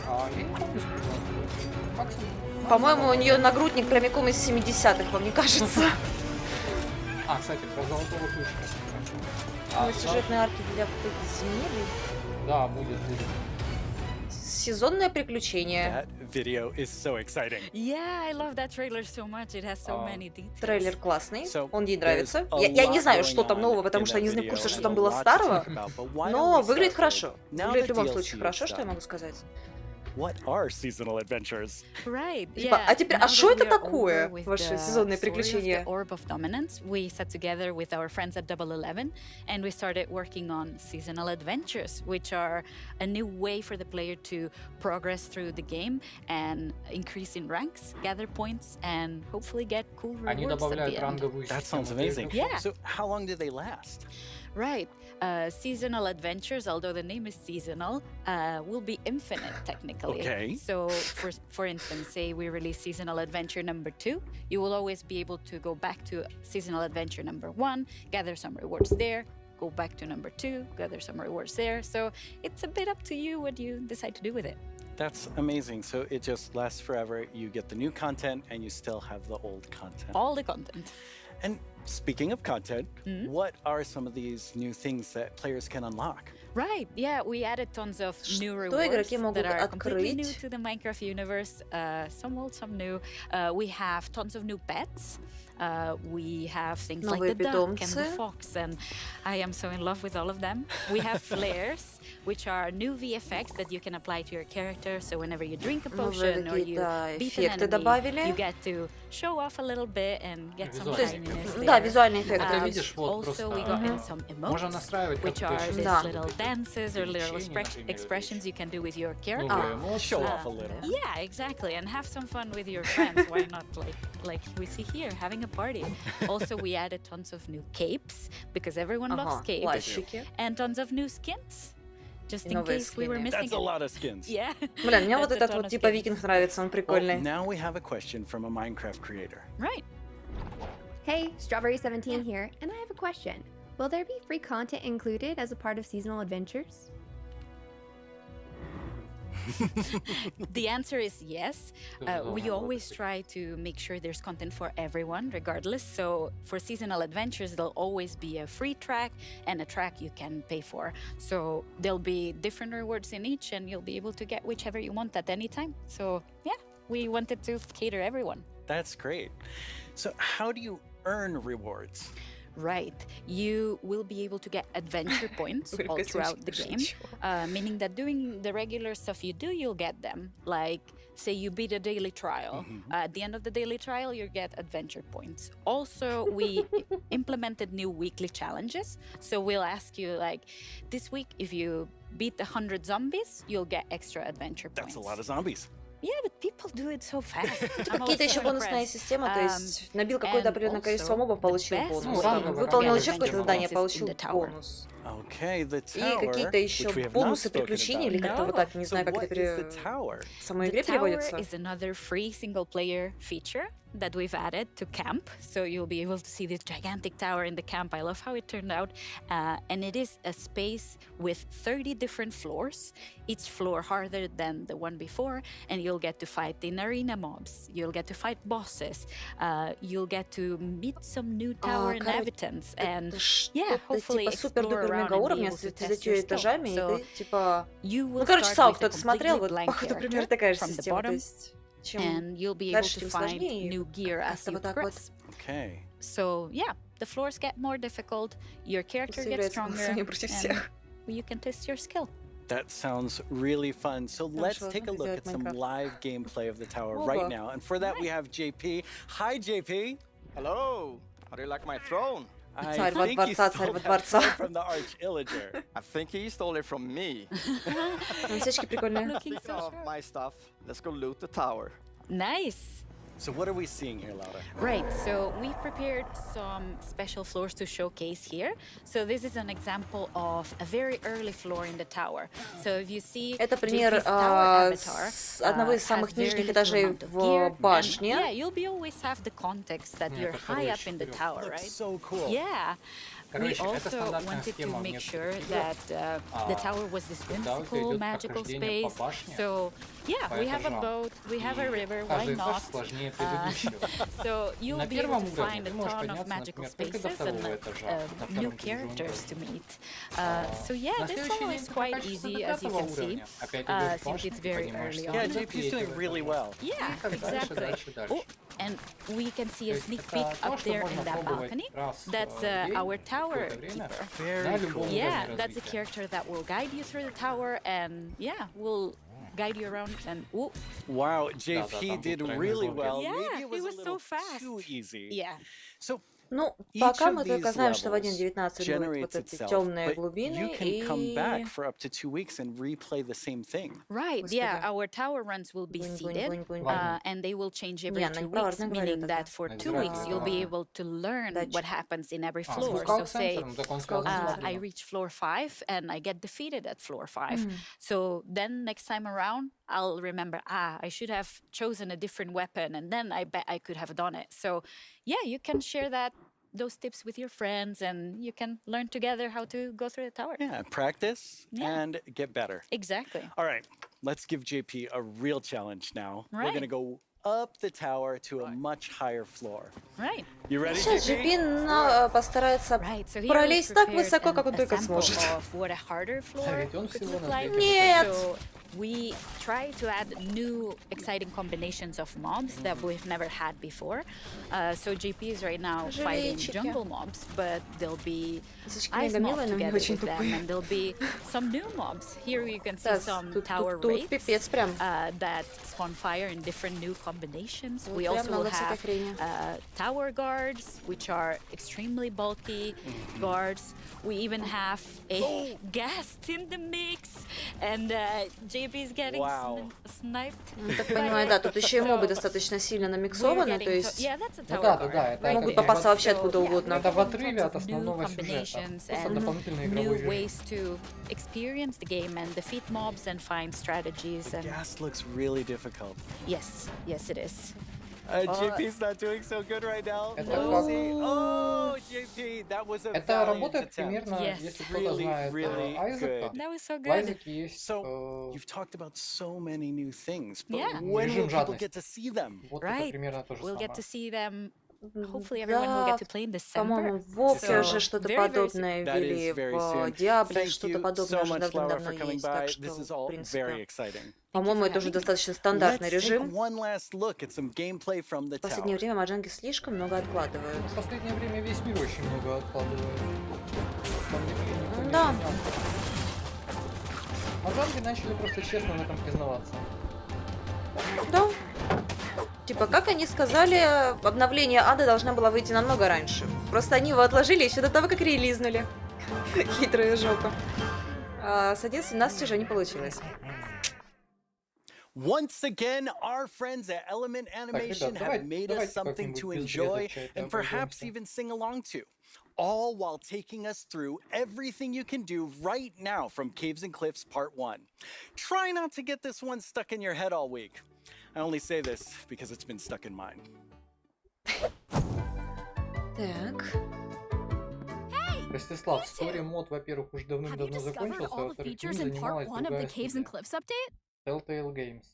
Я не помню, максимум. По-моему, у нее нагрудник прямиком из 70-х, вам не кажется? Кстати, про золотого ключика. Сюжетные арки для подземелий. Да, будет. Сезонное приключение. That video is so exciting. Yeah, I love that trailer so much. It has so many details. Трейлер классный, So, он ей нравится. there's a Я не lot знаю, going что там on нового, потому in что я не that знаю в курсе, video что and там a было lot to старого. talk about, but why don't Но we выглядит start хорошо. with now Выглядит в the любом DLC случае хорошо, что я stuff. могу сказать. What are seasonal adventures? Right. Типа, Yeah. а теперь, Now а что that это we are такое, over with ваши the сезонные story of приключения? the Orb of Dominance, we sat together with our friends at Double 11 and we started working on seasonal adventures, which are a new way for the player to progress through the game and increase in ranks, gather points, and hopefully get cool Они rewards at добавляют the end. ранговую That систему. sounds amazing. Yeah. So how long do they last? Right. Seasonal adventures, although the name is seasonal, will be infinite technically. Okay. So, for instance, say we release seasonal adventure number 2, you will always be able to go back to seasonal adventure number 1, gather some rewards there, go back to number 2, gather some rewards there. So it's a bit up to you what you decide to do with it. That's amazing. So it just lasts forever. You get the new content and you still have the old content. All the content. And speaking of content, what are some of these new things that players can unlock? Right, yeah, we added tons of new Что rewards игроки могут that are completely new открыть? to the Minecraft universe, some old, some new. We have tons of new pets. We have things like Новые the duck and the питомцы. fox, and I am so in love with all of them. We have flares, which are new VFX that you can apply to your character. So whenever you drink a potion or you какие-то beat an эффекты enemy, добавили. you get to show off a little bit and get some То есть, tininess да, there. визуальные эффекты. Это видишь, вот Also, we просто got in some можно emotes, настраивать, как which ты are хочешь. these Да. little dances or little Например, expressions you can do with your character. Новые эмоции. Show off a little. Yeah, exactly, and have some fun with your friends. Why not, like we see here, having a party. Also, we added tons of new capes because everyone loves Ага, capes, плащики. and tons of new skins, just in новые case we were скины. missing That's a it. lot of skins. Yeah. Блин, мне вот That's a этот ton вот of типа skins. викинг нравится, он Well, прикольный. now we have a question from a Minecraft creator. Right. Hey, Strawberry17 here, and I have a question. Will there be free content included as a part of seasonal adventures? The answer is yes. We always try to make sure there's content for everyone, regardless. So for seasonal adventures, there'll always be a free track and a track you can pay for. So there'll be different rewards in each, and you'll be able to get whichever you want at any time. So yeah, we wanted to cater everyone. That's great. So how do you earn rewards? Right. You will be able to get adventure points all throughout the game, meaning that doing the regular stuff you do, you'll get them. Like, say you beat a daily trial. At the end of the daily trial, you get adventure points. Also, we implemented new weekly challenges. So we'll ask you, like, this week, if you beat 100 zombies, you'll get extra adventure points. That's a lot of zombies. Yeah, but people do it so fast. Какие-то еще бонусная система, то есть набил какое-то определенное количество мобов, получил бонус. Выполнил еще какое-то задание, получил бонус. Okay, the И tower, какие-то еще which we have not бонусы spoken приключений, или about. как-то вот так, не So знаю, как what это is the tower? в самой игре The tower переводится. is another free single-player feature that we've added to camp. So you'll be able to see this gigantic tower in the camp. I love how it turned out. And it is a space with 30 different floors, each floor harder than the one before. And you'll get to fight in arena mobs. You'll get to fight bosses. You'll get to meet some new tower inhabitants. And yeah, hopefully типа explore супер-дупер around мега and be уровня able с to test 30 your skill. этажами, и So ты типа... you will Ну, короче, start САУ with a кто-то смотрел, completely вот, blank походу, примерно character такая же from the система, то bottom. есть... Чем And you'll be able дальше, to тем find сложнее, new gear as как-то you вот так вот progress. Okay. So yeah, the floors get more difficult, your character gets является stronger, голосование против and всех. you can test your skill. That sounds really fun. So let's take a look at some live gameplay of the tower right now. And for that, we have JP. Hi, JP. Hello. How do you like my throne? I think he stole that throne from the Arch-Illager. I think he stole it from me. Мисочки прикольные. Speaking of my stuff, let's go loot the tower. Nice. So what are we seeing here, Laura? Right, so we prepared some special floors to showcase here. So this is an example of a very early floor in the tower. So if you see Это пример одного из самых нижних этажей в башне. Yeah, you'll be always have the context that you're high up in the tower, right? So cool. Yeah. We also wanted to make sure that the tower was this whimsical, magical space. So, yeah, we have a boat, we have a river, why not? So you'll be able to find a ton of magical spaces and new characters to meet. So yeah, this level is quite easy, as you can see, since it's very early on. Yeah, JP's doing really well. Yeah, exactly. Oh, and we can see a sneak peek up there in that balcony. That's our tower keeper. Very cool. Yeah, that's a character that will guide you through the tower and yeah, will guide you around and Wow, JP did really well. Yeah, Maybe it was, was a little so fast. too easy. Yeah. So Ну, пока мы только знаем, что в 1.19 будут вот эти темные глубины, you can come back for up to 2 weeks and replay the same thing. Right, yeah, our tower runs will be seeded, and they will change every 2 weeks, meaning that for 2 weeks you'll be able to learn what happens in every floor. So say I reach floor 5 and I get defeated at floor 5. So then next time around, I'll remember, I should have chosen a different weapon, and then I bet I could have done it. So yeah, you can share those tips with your friends, and you can learn together how to go through the tower. Yeah, practice and get better. Exactly. All right, let's give JP a real challenge now. Right. We're going to go up the tower to a much higher floor. Right. You ready, Сейчас JP? JP постарается пролезть так высоко, как он только сможет. What a harder floor could look like. Нет! So we try to add new exciting combinations of mobs that we've never had before. So JP is right now fighting jungle mobs, but there'll be ice mobs together with them, and there'll be some new mobs. Here you can see some tower raids that spawn fire in different new combinations. We also will have tower guards, which are extremely bulky guards. We even have a guest in the mix, and JP is getting sniped. Так понимаю, да, тут еще и мобы достаточно сильно намиксованы, то есть могут это попасться вообще откуда угодно. Это в отрыве от основного сюжета. Просто дополнительный игровой new ways to experience the game and defeat mobs and find strategies. The gas looks really difficult. Yes, it is. JP's not doing so good right now. Oh, JP, that was a Это valiant работает attempt. примерно, если кто-то знает Айзека. That was so В good. Айзеке есть So, you've talked about so many new things, but Yeah. when will режим people жадности. get to see them? Вот это Right. примерно то же We'll get самое. to see them. Hopefully everyone will get to play in December. По-моему, в Вовке уже что-то very, very подобное That ввели, is very в soon. Диабле Thank что-то you подобное so уже much, Laura, давно for coming есть, by. так This is что, all в very принципе, exciting. по-моему, это уже достаточно стандартный Let's режим. take one last look at some gameplay from the В последнее tower. время маджанги слишком много откладывают. В последнее время весь мир очень много откладывает. Там Да. Маджанги начали просто честно в этом признаваться. Да. Типа, как они сказали, обновление ада должна была выйти намного раньше. Просто они его отложили еще до того, как релизнули. Хитрая жопа. А с 1.17 уже не получилось. Once again, our friends at Element Animation have made us something to enjoy and perhaps even sing along to. All while taking us through everything you can do right now from Caves and Cliffs Part 1. Try not to get this one stuck in your head all week. I only say this because it's been stuck in mine. Так. Ростислав, вскоре мод, во-первых, уже давным-давно закончился, а во-вторых, им занималась другая студия. Telltale Games.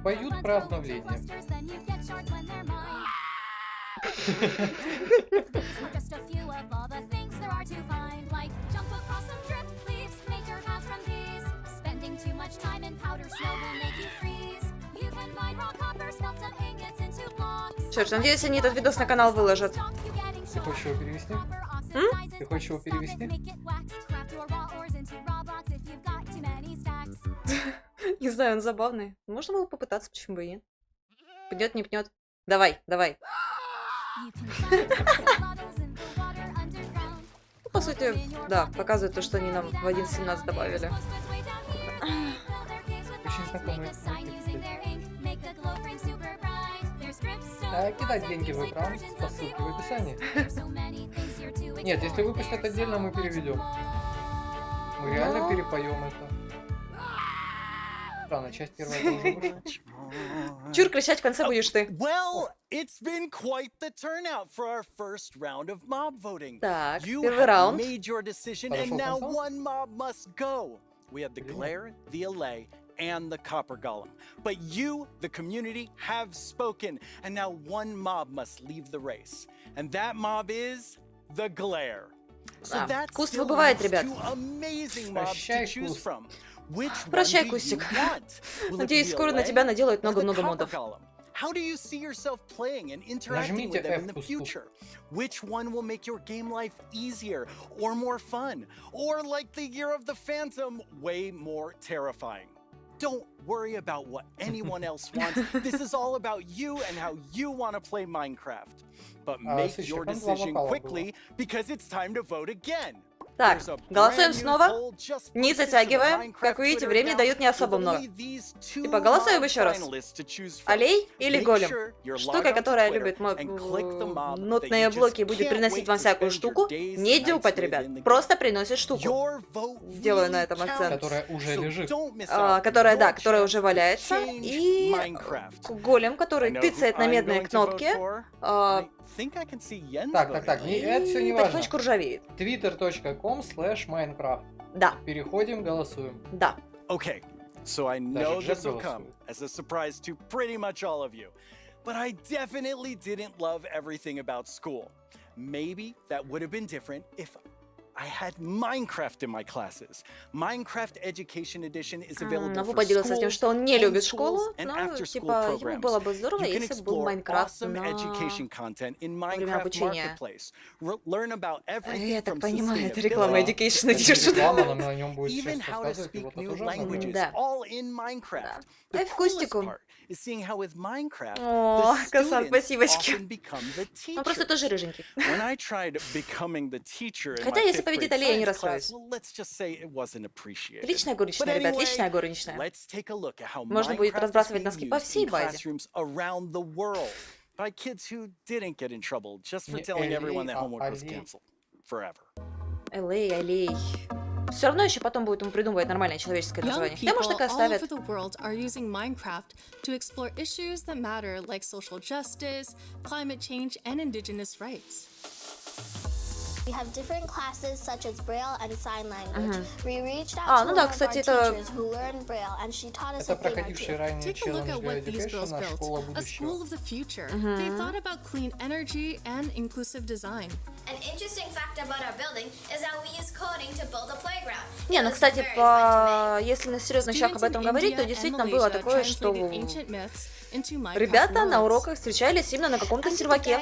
Поют про обновление. Too much time and powder snow will make you freeze. You can find raw copper, Черт, надеюсь, они этот видос на канал выложат. Ты хочешь его перевести? Ты хочешь его перевести? Не знаю, он забавный. Можно было попытаться, почему бы и нет. Пнет, не пнет. Давай, давай. Ну, по сути, да, показывает то, что они нам в 1.17 добавили. Очень знакомый. Кидать деньги в экран по ссылке в описании. Нет, если выпустят отдельно, мы переведем. Мы реально перепоем это. Странно, часть первая тоже вышла. Чур, кричать в конце будешь ты. Well, it's been quite the turnout for our first round of mob voting. Так, You первый have раунд. made your decision, and now one mob must go. We have the glare, the allay, and the copper golem. But you, the community, have spoken, and now one mob must leave the race. And that mob is the glare. So Да, that вкус still выбывает, leaves ребят. two amazing mobs to choose from. Which one Прощай, do you Кустик. want? Will it Надеюсь, be скоро на allay тебя наделают or the много-много copper модов. golem? How do you see yourself playing and interacting Нажмите with them in F the пусту. future? Which one will make your game life easier or more fun? Or like the year of the Phantom, way more terrifying? Don't worry about what anyone else wants. This is all about you and how you want to play Minecraft. But make your decision quickly because it's time to vote again. Так, голосуем снова. Не затягиваем. Как вы видите, времени дают не особо много. Типа, голосуем еще раз. Аллей или голем? Штука, которая любит нотные блоки и будет приносить вам всякую штуку, не дюпать, ребят. Просто приносит штуку. Делаю на этом акцент. Которая уже лежит. Которая, да, которая уже валяется. И голем, который тыцает на медные кнопки. Так, это все не важно. Потихонечку ржавеет. twitter.com/Minecraft. Да. Переходим, голосуем. Да. Okay, so I Даже know Джек this will come голосует. as a surprise to pretty much all of you, but I definitely didn't love everything about school. Maybe that would have been different if I had Minecraft in my classes. Minecraft Education Edition is available Набу for поделился тем, что он не любит школу, homeschools and но, after-school типа, ему programs. было бы здорово, You can если бы был explore Майнкрафт awesome на education content in время Minecraft обучения. Marketplace. Learn about everything Я так from понимаю, это реклама sustainability Education Edition. Реклама, нам на нем будет even сейчас how to рассказывать, и speak вот new это тоже languages, Да. all in Minecraft. Ай, The вкусику. coolest part is seeing how with Minecraft, О, the Касан, students спасибочки. often become the Он просто тоже teachers. рыженький. When I tried becoming the teacher in Хотя, my если fifth победит grade Алия, я не science class, расстроюсь. well, let's just say it wasn't appreciated. Личная But горничная, ребят, anyway, личная горничная. let's take a look at how Можно будет Minecraft is разбрасывать being носки по used всей in базе. classrooms around the world by kids who didn't get in trouble just for Не telling Элей, everyone that а homework was Алей. canceled forever. Алей. Все равно еще потом будет ему придумывать нормальное человеческое Young название. Хотя, может, people так и all оставят. over the world are using Minecraft to explore issues that matter like social justice, climate change, and indigenous rights. We have different classes such as Braille and Sign Language. We reached out А, to ну one да, of our кстати, это teachers who learned Braille, and she taught us Это a thing or проходивший two. ранее Take a look челлендж at для what these girls Education, школа built, a school будущего. of the future. They thought about clean energy and inclusive design. An interesting fact about our building is that we use coding to build a playground. Не, ну, кстати, если на серьезных щах об этом говорить, то действительно было такое, что ребята на уроках встречались именно на каком-то серваке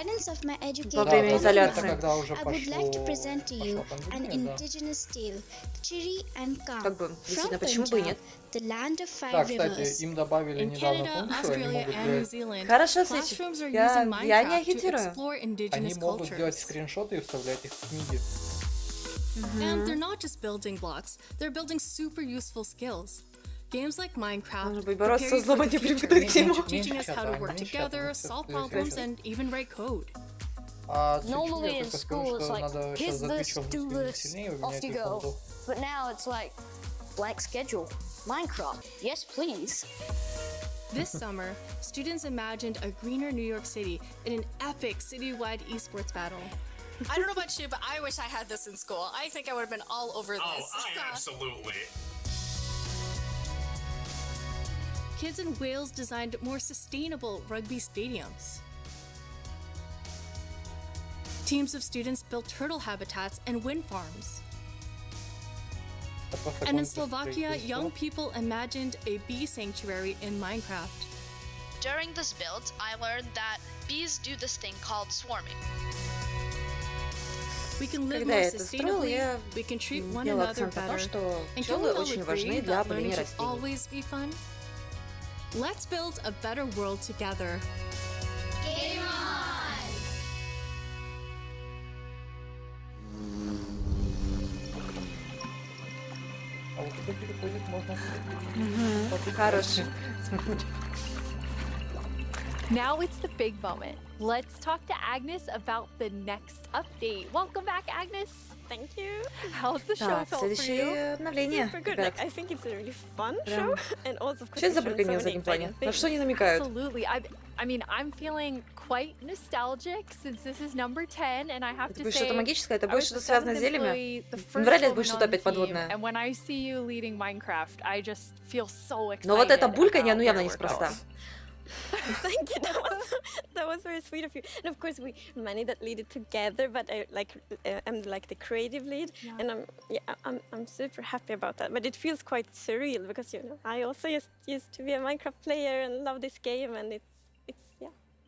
во время Это изоляции. когда уже I would like to пошла present to you an пандемия, да. indigenous tale, Chiri and Kam. Как бы, действительно, From почему бы и нет? Punjab, the land of Да, five кстати, rivers. им добавили In недавно Canada, функцию, они Australia, могут and New делать, Zealand, Хорошо, classrooms are я using не Minecraft to агитирую. explore они indigenous могут делать cultures. скриншоты и вставлять их в книги. And they're not just building blocks, they're building super useful skills. Games like Minecraft Нужно prepare бороться you со злом, for а the не future, привыкнуть к нему. teaching us how to work Меньше together, этого, solve всё, problems, всё. and even write code. А Normally я in только school скажу, it's что like, надо сейчас here's за this, Твичом do сильно this, сильнее, вы off меняете you go. фонду. But now it's like blank schedule. Minecraft, yes please. This summer, students imagined a greener New York City in an epic citywide esports battle. I don't know about you, but I wish I had this in school. I think I would have been all over this. Absolutely. Kids in Wales designed more sustainable rugby stadiums. Teams of students built turtle habitats and wind farms. And in Slovakia, young people imagined a bee sanctuary in Minecraft. During this build, I learned that bees do this thing called swarming. We can live Когда more я это строил, sustainably, я we can treat one делала another акцент на том, better. что And can пчелы we all очень agree важны для that learning опыления should растений. always be fun? Let's build a better world together. Game on! А вот это переходит можно... Хороший. Now it's the big moment. Let's talk to Agnes about the next update. Welcome back, Agnes. Thank you. How's the show Так, felt for you? следующее обновление, Super good. ребят. Like, I think it's a really fun Прям. show, and also, of course, Что это за we've shown брыканье so на many заднем плане? exciting На что они things. намекают? Absolutely. I mean, I'm feeling quite nostalgic since this is number 10, and I have Это to будет say, что-то магическое? Это I будет was что-то the связанное с 7th зельями? employee, the first Вряд ли это woman будет что-то on the опять team, подводное. and when I see you leading Minecraft, I just feel so excited. Но вот это бульканье, about ну явно where we're неспроста. going. Thank you. That was very sweet of you. And of course, we many that lead it together, but I'm like the creative lead, Yeah. and I'm super happy about that. But it feels quite surreal because I also used to be a Minecraft player and love this game, and it's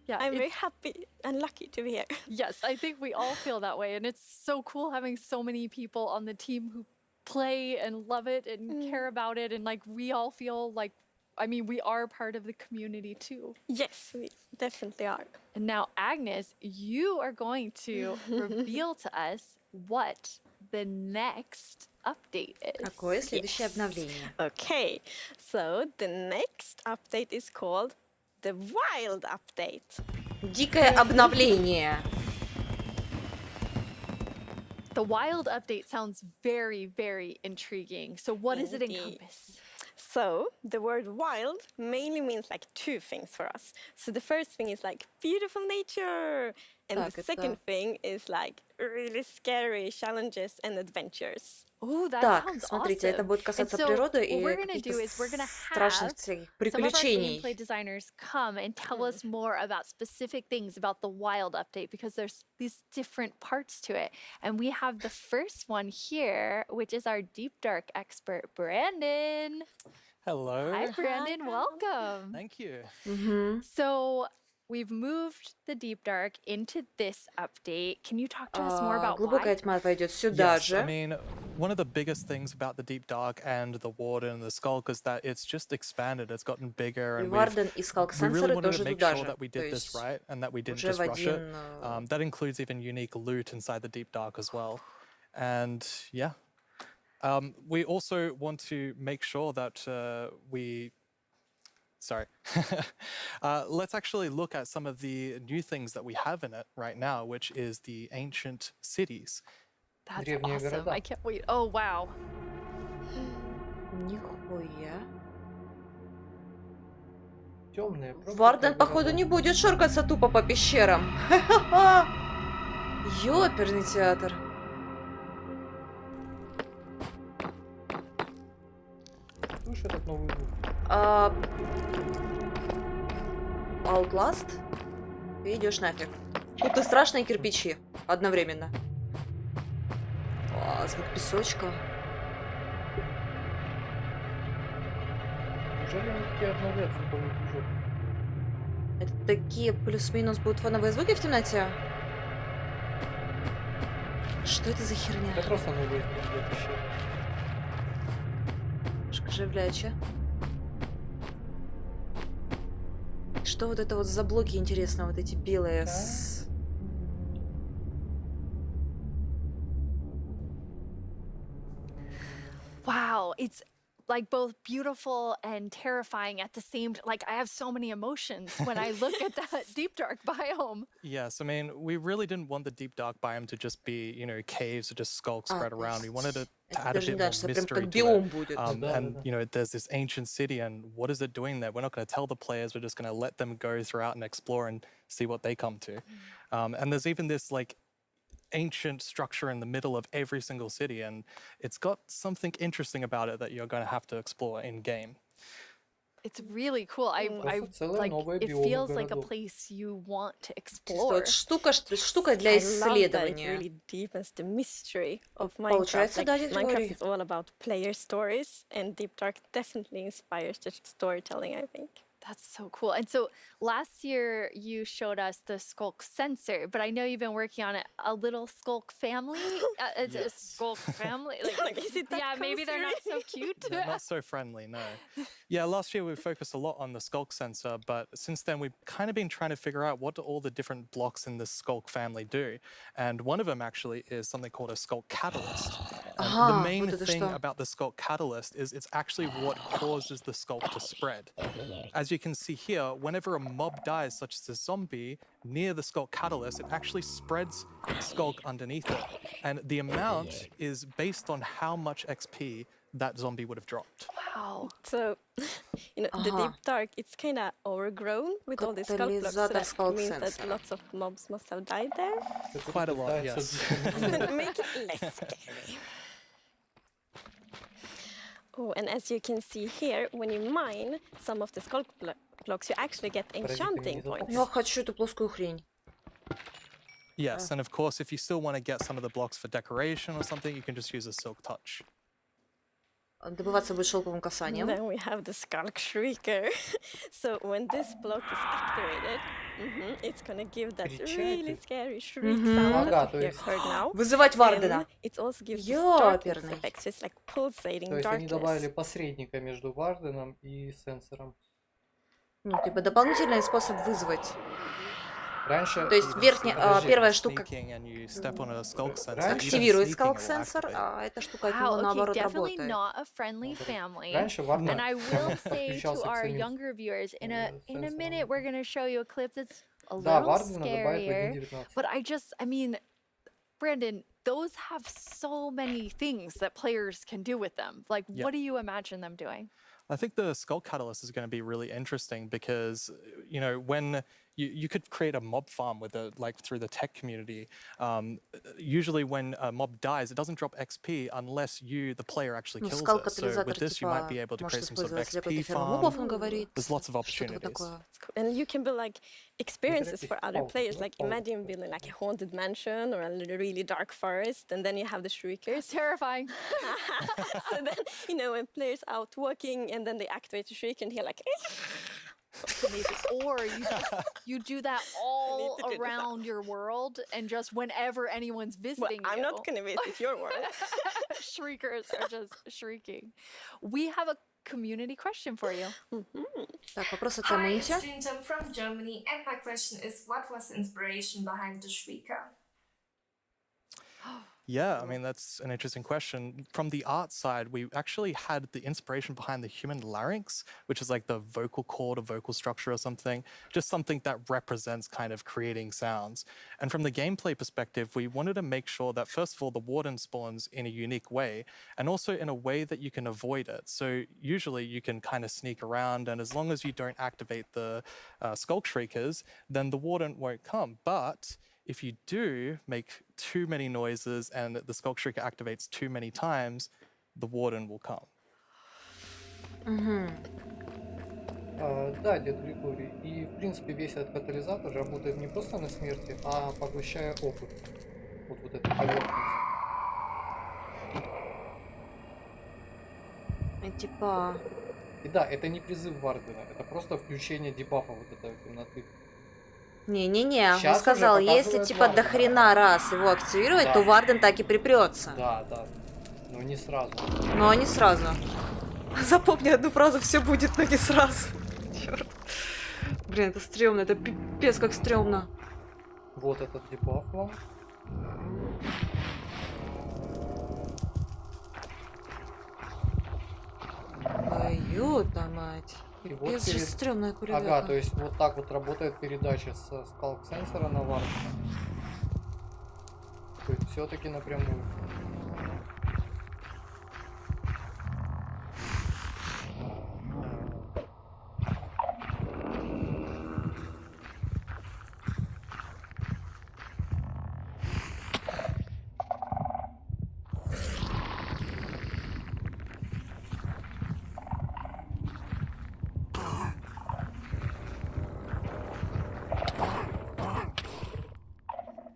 Yeah, I'm very it's- happy and lucky to be here. Yes, I think we all feel that way, and it's so cool having so many people on the team who play and love it and care about it, and like we all feel like, I mean, we are part of the community too. Yes, we definitely are. And now, Agnes, you are going to reveal to us what the next update is. Какое следующее обновление? Okay, so the next update is called the Wild Update. Дикое обновление. The wild update sounds very, very intriguing. So, what does it Indeed. encompass? So the word wild mainly means like two things for us. So the first thing is like beautiful nature, and Так, the это- second thing is like really scary challenges and adventures. Oh, that Так, sounds смотрите, это awesome. будет And касаться so природы what и we're gonna каких-то do is we're gonna страшных have всяких some of our приключений. gameplay designers come and tell us more about specific things about the wild update because there's these different parts to it. And we have the first one here, which is our deep dark expert, Brandon. Hello. Hi, Brandon. Welcome. Thank you. Мгм. So we've moved the deep dark into this update. Can you talk to us more about Глубокая why? тьма пойдет сюда Yes, I же. mean, one of the biggest things about the Deep Dark and the Warden and the Skulk is that it's just expanded. It's gotten bigger, И and Варден и we really Скалк-сенсоры wanted to тоже make туда sure же. that we То did this есть right and that we didn't уже just в rush it. один... That includes even unique loot inside the Deep Dark as well. And yeah, we also want to make sure that Sorry. Let's actually look at some of the new things that we have in it right now, which is the ancient cities. That's Древние awesome. города. I can't wait. Oh, wow. Нихуя. Темные. Варден, походу, не будет шоркаться тупо по пещерам. Ёперный театр. Слышь, этот новый звук. Outlast? Ты идешь нафиг. Тут и страшные кирпичи одновременно. Звук песочка. Неужели они такие обновляют звуковой движок? Это такие плюс-минус будут фоновые звуки в темноте? Что это за херня? Это просто новые для пещер. Живляче. Что вот это вот за блоки, интересно, вот эти белые с... Wow. It's like both beautiful and terrifying at the same time. Like I have so many emotions when I look at that deep dark biome. Yes, I mean, we really didn't want the Deep Dark biome to just be, caves or just skulks spread around. We wanted it to Это add a даже bit не more дальше, прям mystery как to биом it. будет. And there's this ancient city, and what is it doing there? We're not going to tell the players. We're just going to let them go throughout and explore and see what they come to. And there's even this ancient structure in the middle of every single city, and it's got something interesting about it that you're going to have to explore in game. It's really cool. I целая новая it биома feels like a городов. place you want to Чисто explore. вот штука для I love that it исследования. really deepens the mystery of Получается, Minecraft. да, Like, дядя Minecraft Григорий? is all about player stories, and Deep Dark definitely inspires the storytelling, I think. That's so cool. And so last year you showed us the skulk sensor, but I know you've been working on a little skulk family. It's a skulk family. Like, Is it that yeah, maybe they're not so cute. They're not so friendly, no. Yeah, last year we focused a lot on the skulk sensor, but since then we've kind of been trying to figure out what do all the different blocks in the skulk family do. And one of them actually is something called a skulk catalyst. And the main thing about the skulk catalyst is it's actually what causes the skulk to spread. As you can see here, whenever a mob dies, such as a zombie, near the skulk catalyst, it actually spreads skulk underneath it. And the amount is based on how much XP that zombie would have dropped. Wow. So, the deep dark, it's kind of overgrown with all these skulk blocks. So that means that lots of mobs must have died there. Quite a lot, yes. Make it less scary. Oh, and as you can see here, when you mine some of the skulk blocks, you actually get enchanting points. Я хочу эту плоскую хрень. Yes, and of course, if you still want to get some of the blocks for decoration or something, you can just use a silk touch. Добываться будет шелковым касанием. Then we have the Skulk Shrieker. So when this block is activated, it's gonna give that really scary shriek sound that you heard now. Вызывать Вардена. And it also gives this darkness Ёперный. effect, so it's like pulsating То есть они добавили darkness. посредника между Варденом и сенсором. Ну, типа дополнительный способ вызвать. Раньше... То есть первая штука Раньше активирует скалк-сенсор, а эта штука от него Wow, okay, наоборот definitely работает. not a friendly family. Раньше Варден And I will say to подключался к our своим younger viewers, in a сенсорам. minute, we're going to show you a clip that's a Да, little Вардена добавить в scarier. 1.19. But I mean, Brandon, those have so many things that players can do with them. Like, Yeah. what do you imagine them doing? I think the Skull Catalyst is going to be really interesting because, when you could create a mob farm with through the tech community. Usually when a mob dies, it doesn't drop XP unless you, the player, actually kills it. So with this, you might be able to create some sort of XP farm. There's lots of opportunities. And you can build like experiences for other players. Like imagine building like a haunted mansion or a really dark forest, and then you have the shriekers. Terrifying. So then, when players out walking and then they activate the shriek and hear like. Or you do that all around your world, and just whenever anyone's visiting I'm not going to visit your world. Shriekers are just shrieking. We have a community question for you. Так, вопрос от Hi, Амунти. it's Trinta from Germany, and my question is, what was the inspiration behind the Shrieker? Yeah, I mean, that's an interesting question. From the art side, we actually had the inspiration behind the human larynx, which is like the vocal cord or vocal structure or something, just something that represents kind of creating sounds. And from the gameplay perspective, we wanted to make sure that, first of all, the warden spawns in a unique way, and also in a way that you can avoid it. So usually you can kind of sneak around, and as long as you don't activate the Skulk Shriekers, then the warden won't come. But if you do make too many noises and the Skulk Shrieker activates too many times, the warden will come. Да, дед Григорий. И, в принципе, весь этот катализатор работает не просто на смерти, а поглощая опыт. Вот эту поверхность. Типа... И да, это не призыв Вардена, это просто включение дебафа вот этой темноты. Не-не-не, он Щас сказал, уже если показывает типа Вардена. до хрена раз его активировать, Да. то Варден так и припрется. Да, да. Но не сразу. Но не сразу. Запомни одну фразу, все будет, но не сразу. Черт. Блин, это стрёмно, это пипец как стрёмно. Вот этот дебаф вам. Твою-то мать. И вот Пипец же стрёмная курилка. Ага, то есть вот так вот работает передача с скалк сенсора на вард. То есть все-таки напрямую.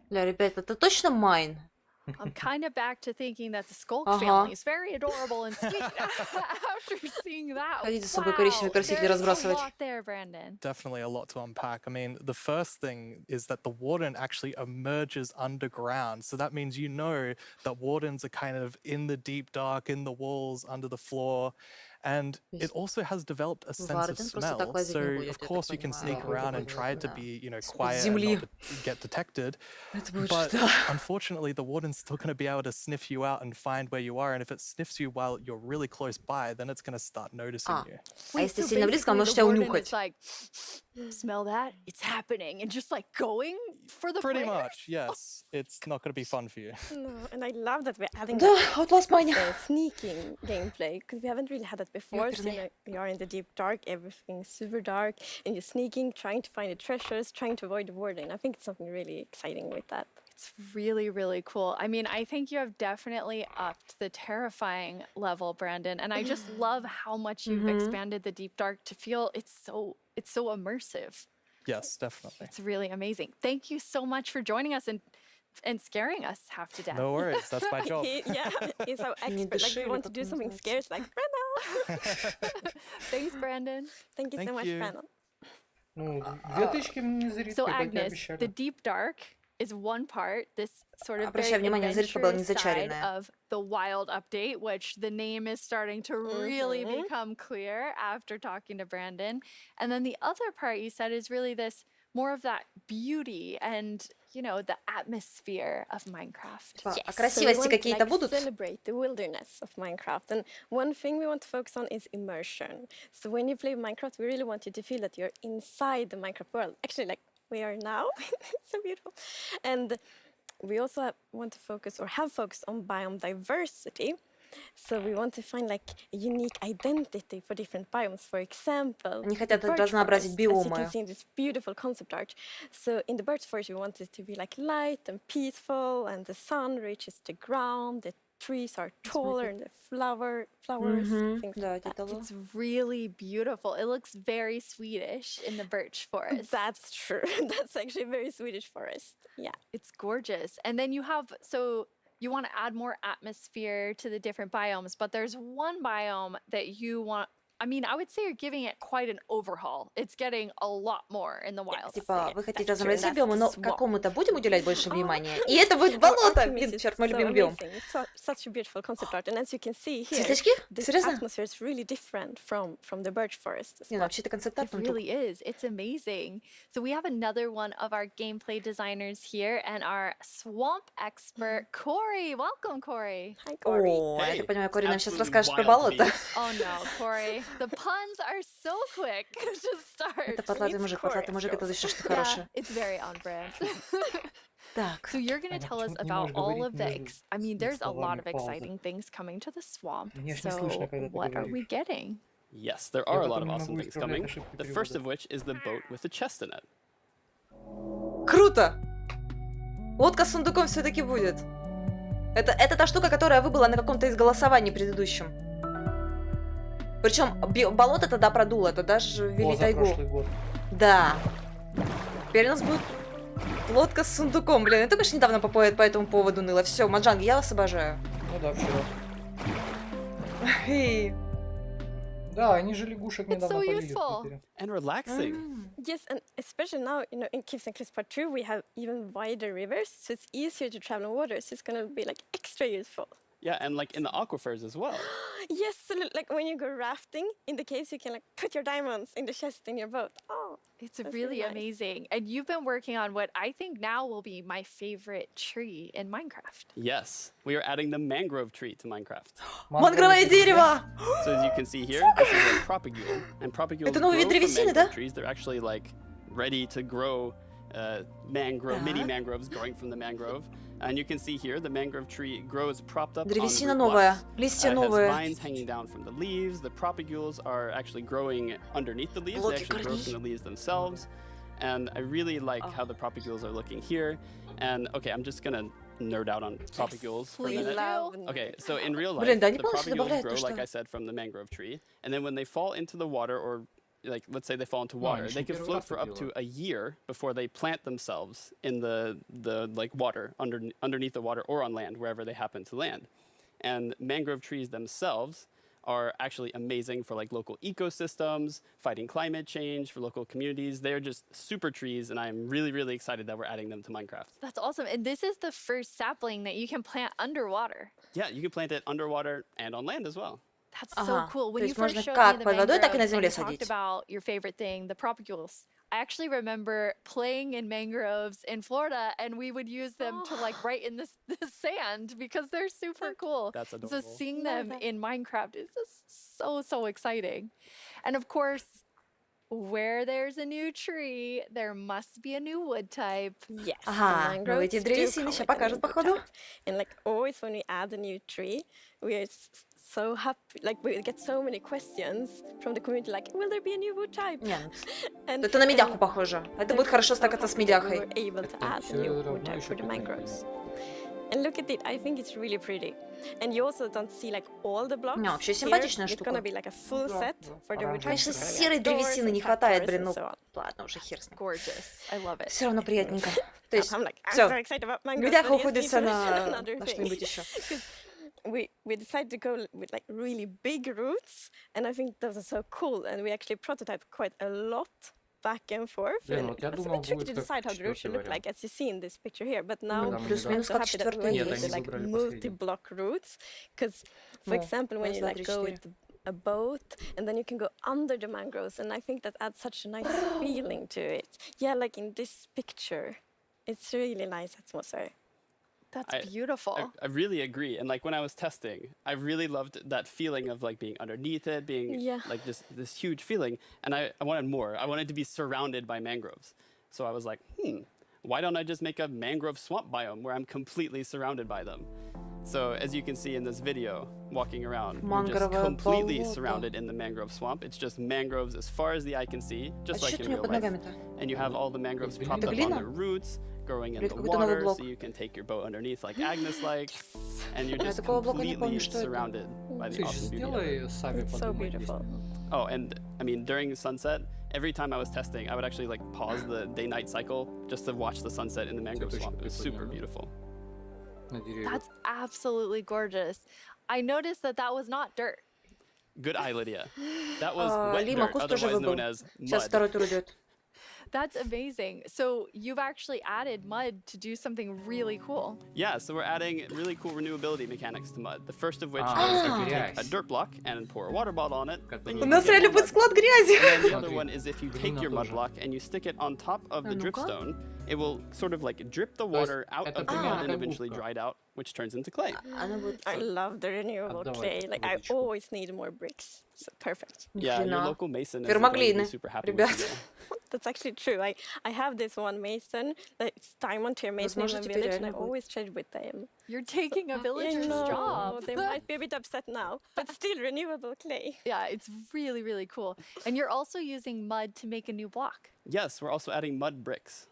Бля, ребят, это точно майн? I'm kind of back to thinking that the Skulk Ага. family is very adorable and sweet after seeing that. Хотите с собой коричневые персики There's a разбрасывать? lot there, Brandon. Definitely a lot to unpack. I mean, the first thing is that the warden actually emerges underground. So that means you know that wardens are kind of in the deep dark, in the walls, under the floor. And it also has developed a sense of Варден просто так smell. лазить So, не будет, of я course, так you can понимаю. sneak around and try to be, you know, quiet and земли. not get detected. Это будет But что? unfortunately, the warden's still going to be able to sniff you out and find where you are. And if it sniffs you while you're really close by, then it's going to start noticing you. А если so сильно близко, он basically может the тебя warden унюхать. is like, smell that? It's happening. And just like going for the Pretty players? much, yes. It's not going to be fun for you. No, and I love that we're adding Да, Outlast Mania. sneaking gameplay because we haven't really had that before. So, Ёперный. you are in the deep dark, everything's super dark, and you're sneaking, trying to find the treasures, trying to avoid the warden. I think it's something really exciting with that. It's really, really cool. I mean, I think you have definitely upped the terrifying level, Brandon. And I just love how much you've expanded the deep dark to feel it's so immersive. Yes, definitely. It's really amazing. Thank you so much for joining us and scaring us half to death. No worries, that's my job. He's so expert. Like, you want to do something scary, it's like, Brandon! Thanks, Brandon. Thank you so Thank much, you. Brandon. Ну, 2000 мне зрители, So, как и Agnes, обещали. the deep dark is one part, this sort of Обращаю very внимание, зрителька была не adventurous side зачаренная. of the wild update, which the name is starting to really become clear after talking to Brandon. And then the other part you said is really this more of that beauty and, you know, the atmosphere of Minecraft. А So we красивости want to, какие-то like, будут? celebrate the wilderness of Minecraft. And one thing we want to focus on is immersion. So when you play Minecraft, we really want you to feel that you're inside the Minecraft world. Actually, like we are now. It's so beautiful. And we also want to focus or have focused on biome diversity. So we want to find like a unique identity for different biomes. For example, Они the хотят birch разнообразить forest, as you биомы. can see in this beautiful concept art. So in the birch forest, we want it to be like light and peaceful, and the sun reaches the ground. The trees are taller, and the flowers, things Да, like that. Титало. It's really beautiful. It looks very Swedish in the birch forest. That's true. That's actually a very Swedish forest. Yeah. It's gorgeous. And then you have, so you want to add more atmosphere to the different biomes, but there's one biome that you want, I mean, I would say you're giving it quite an overhaul. It's getting a lot more in the wild. Типа, вы хотите that's true, разнообразить that's биомы, но swamp. какому-то будем уделять больше внимания? И это будет болото! Блин, черт, мой любимый биом. It's such a beautiful concept art, and as you can see here, Светлячки? the Серьезно? atmosphere is really different from the birch forest. as Не, ну well. вообще-то концепт-арт It он тут. really is. It's amazing. So we have another one of our gameplay designers here and our swamp expert, Corey. Welcome, Corey. Hi, Corey. О, я Hey, так понимаю, Кори нам сейчас absolutely расскажет про wild to болото. me. Oh no, Corey. The puns are so quick to start. Это потлатый мужик, это точно что-то хорошее. It's very on brand. Так, So you're going to tell us почему ты не about можешь all говорить of the, между I mean, there's a lot словами of пауза? exciting things coming to the swamp. Меня ж не So слышно, когда ты what are we говоришь. getting? Yes, there Я are a потом lot of не awesome могу things исправлять coming. ошибки The first перевода. of which is the boat with the chest in it. круто! Лодка с сундуком все-таки будет. Это та штука, которая выбыла на каком-то из голосований предыдущем. Причем болото тогда продуло, это даже ввели тайгу. Позапрошлый год. Да. Теперь у нас будет лодка с сундуком. Блин, я только что недавно по этому поводу ныла. Все, Маджанг, я вас обожаю. Ну да, вчера. Эй. Да, они же лягушек It's недавно so полили в useful. Питере. And relaxing. Yes, and especially now, you know, in Caves and Cliffs Part 2, we have even wider rivers, so it's easier to travel on water, so it's going to be like extra useful. Yeah, and like in the aquifers as well. Yes, so like when you go rafting in the caves, you can like put your diamonds in the chest in your boat. Oh, It's that's really nice. amazing. And you've been working on what I think now will be my favorite tree in Minecraft. Yes, we are adding the mangrove tree to Minecraft. Мангровое дерево! So as you can see here, this is a propagule, and propagules Это grow новый from вид древесины, да? mangrove trees. They're actually like ready to grow mangrove, mini Так. mangroves growing from the mangrove. And you can see here, the mangrove tree grows propped up Древесина on root новая, blocks. листья It has новые. vines hanging down from the leaves. The propagules are actually growing underneath the leaves. They Блоки actually grow корней. from the leaves themselves. And I really like how the propagules are looking here. And okay, I'm just gonna nerd out on propagules for a please minute. do. Okay, so in real life, Блин, да они the полностью propagules добавляют grow, то, like что... I said, from the mangrove tree. And then when they fall into the water or like let's say they fall into water, they could float for up to a year before they plant themselves in the like water underneath the water or on land, wherever they happen to land. And mangrove trees themselves are actually amazing for like local ecosystems, fighting climate change, for local communities. They're just super trees, and I'm really, really excited that we're adding them to Minecraft. That's awesome. And this is the first sapling that you can plant underwater. Yeah, you can plant it underwater and on land as well. That's so cool. When То you есть first можно showed как me the под водой, так и на mangroves and земле you talked садить. about your favorite thing, the propagules, I actually remember playing in mangroves in Florida, and we would use them to like write in the sand because they're super cool. That's So adorable. seeing them in Minecraft is just so exciting. And of course, where there's a new tree, there must be a new wood type. Yes, Ага, the ну mangroves эти do древесины come сейчас with a покажут, new wood походу. type. And like always when we add a new tree, we are so happy. Like we get so many questions from the community, like, will there be a new wood type? Не, And это на медяху похоже. Это будет хорошо стакаться с we медяхой. were able to add a new wood type for the mangroves. And look at it, I think it's really pretty. And you also don't see like all the blocks. Не, вообще Here, симпатичная it's штука. gonna be like a full set for the wood type. Конечно, It's gonna be серой like doors древесины and не хватает, trapdoors блин, and ну so on. ладно, уже хер с ним. Gorgeous. I love it. Все равно приятненько. То есть, I'm все, so excited about mangroves, медяха but yes, уходится need to mention на another thing. что-нибудь еще. We decided to go with like really big roots, and I think those are so cool. And we actually prototyped quite a lot back and forth. Блин, And вот я it's a думал, bit tricky будет to как decide how the root should look четвертый like, вариант. as you see in this picture here. But now Когда мы I'm недавно- so happy that we were Нет, able они to like выбрали последний. multi-block roots. Because, for Во, example, when раз, you два, like три, go четыре. with a boat, and then you can go under the mangroves, and I think that adds such a nice feeling to it. Yeah, like in this picture, it's really nice atmosphere. That's beautiful. I really agree. And like when I was testing, I really loved that feeling of like being underneath it, being Yeah. like this huge feeling. And I wanted more. I wanted to be surrounded by mangroves. So I was like, why don't I just make a mangrove swamp biome where I'm completely surrounded by them? So as you can see in this video, walking around, you're just Мангровое completely болото. surrounded in the mangrove swamp. It's just mangroves as far as the eye can see, just А like что in у него real под life. ногами-то? And you have all the mangroves propped Это up on глина? their roots, growing in Или the это какой-то новый water, блок? so you can take your boat underneath like Agnes likes. And you're Я just такого блока не completely помню, что это. surrounded by the Слушай, awesome beauty of it. сделай сами It's so подумай 10 beautiful. минут. Oh, and I mean, during sunset, every time I was testing, I would actually like pause the day-night cycle just to watch the sunset in the mangrove Цветочек swamp. It was super прикольный. beautiful. На деревьях. That's absolutely gorgeous. I noticed that was not dirt. Good eye, Lydia. That was wet Лима, dirt, куст тоже otherwise known выбыл. as Сейчас mud. второй тур идет. That's amazing. So you've actually added mud to do something really cool. Yeah, so we're adding really cool renewability mechanics to mud. The first of which is Ah. if you take a dirt block and pour a water bottle on it, then you У can нас get реально more будет mud. склад грязи. And then the other Смотри, one is if you глина take your mud тоже. block and you stick it on top of the А ну-ка. dripstone, it will sort of like drip the То есть water out это of the примерно mud and как eventually губка. dry it out, which turns into clay. Она будет... I love the renewable Отдавай clay. Like I водичку. always need more bricks. So perfect. Yeah, your Хрена. local mason is going to be Пермоглины, super happy with ребят. you. That's actually true. I have this one mason, it's diamond tier mason in my Возможно, теперь village, and I реально будет. always trade with them. You're taking a villager's know, job. they might be a bit upset now, but still renewable clay. Yeah, it's really, really cool. And you're also using mud to make a new block. Yes, we're also adding mud bricks.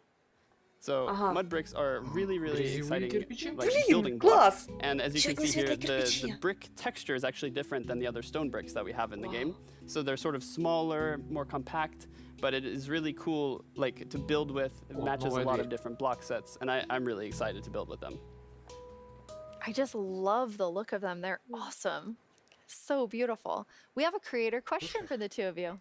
So Ага. mud bricks are really, really Грязевые exciting кирпичи? like Блин, building класс! blocks. And as you Чё can одни see here, светлые the кирпичи? brick texture is actually different than the other stone bricks that we have in the game. So they're sort of smaller, more compact, but it is really cool like to build with. It matches a новая lot of дверь. different block sets, and I'm really excited to build with them. I just love the look of them. They're awesome. So beautiful. We have a creator question for the two of you.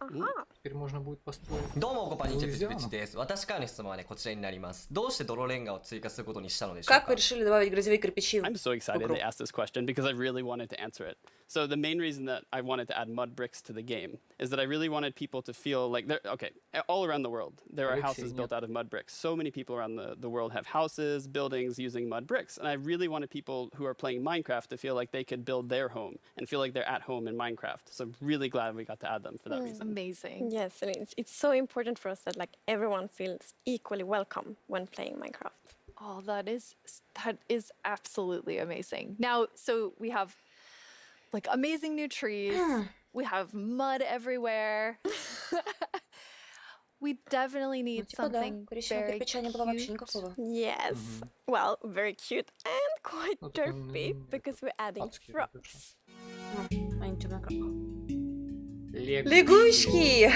Теперь можно будет построить. どうもこんにちは、ピチピ Луизиана. チです。私からの質問はね、こちらになります。どうして泥レンガを追加することにしたのでしょう Как か вы решили добавить грязевые кирпичи? I'm so excited вокруг? they asked this question because I really wanted to answer it. So the main reason that I wanted to add mud bricks to the game is that I really wanted people to feel like they're okay. All around the world, there are Alexei, houses нет. built out of mud bricks. So many people around the world have houses, buildings using mud bricks, and I really wanted people who are playing Minecraft to feel like they could build their home and feel like they're at home in Minecraft. So I'm really glad we got to add them for that reason. Amazing. Yes, and it's so important for us that like everyone feels equally welcome when playing Minecraft. Oh, that is absolutely amazing. Now, so we have like amazing new trees. We have mud everywhere. We definitely Ну, need типа да, something коричневого very кирпича не было вообще cute. никакого. Yes, well, very cute and quite Вот это, derpy because we're adding адские, конечно. frogs. Они темно-красные. Лягушки!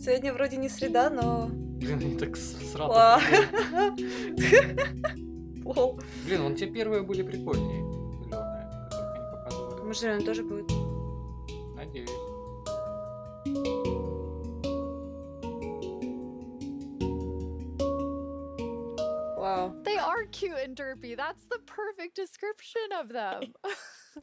Сегодня вроде не среда, но... Блин, они так сразу... Пол. Блин, вон те первые были прикольнее. Зелёные, которые они показывали. Может, зелёный тоже будет? Надеюсь. Wow. They are cute and derpy. That's the perfect description of them.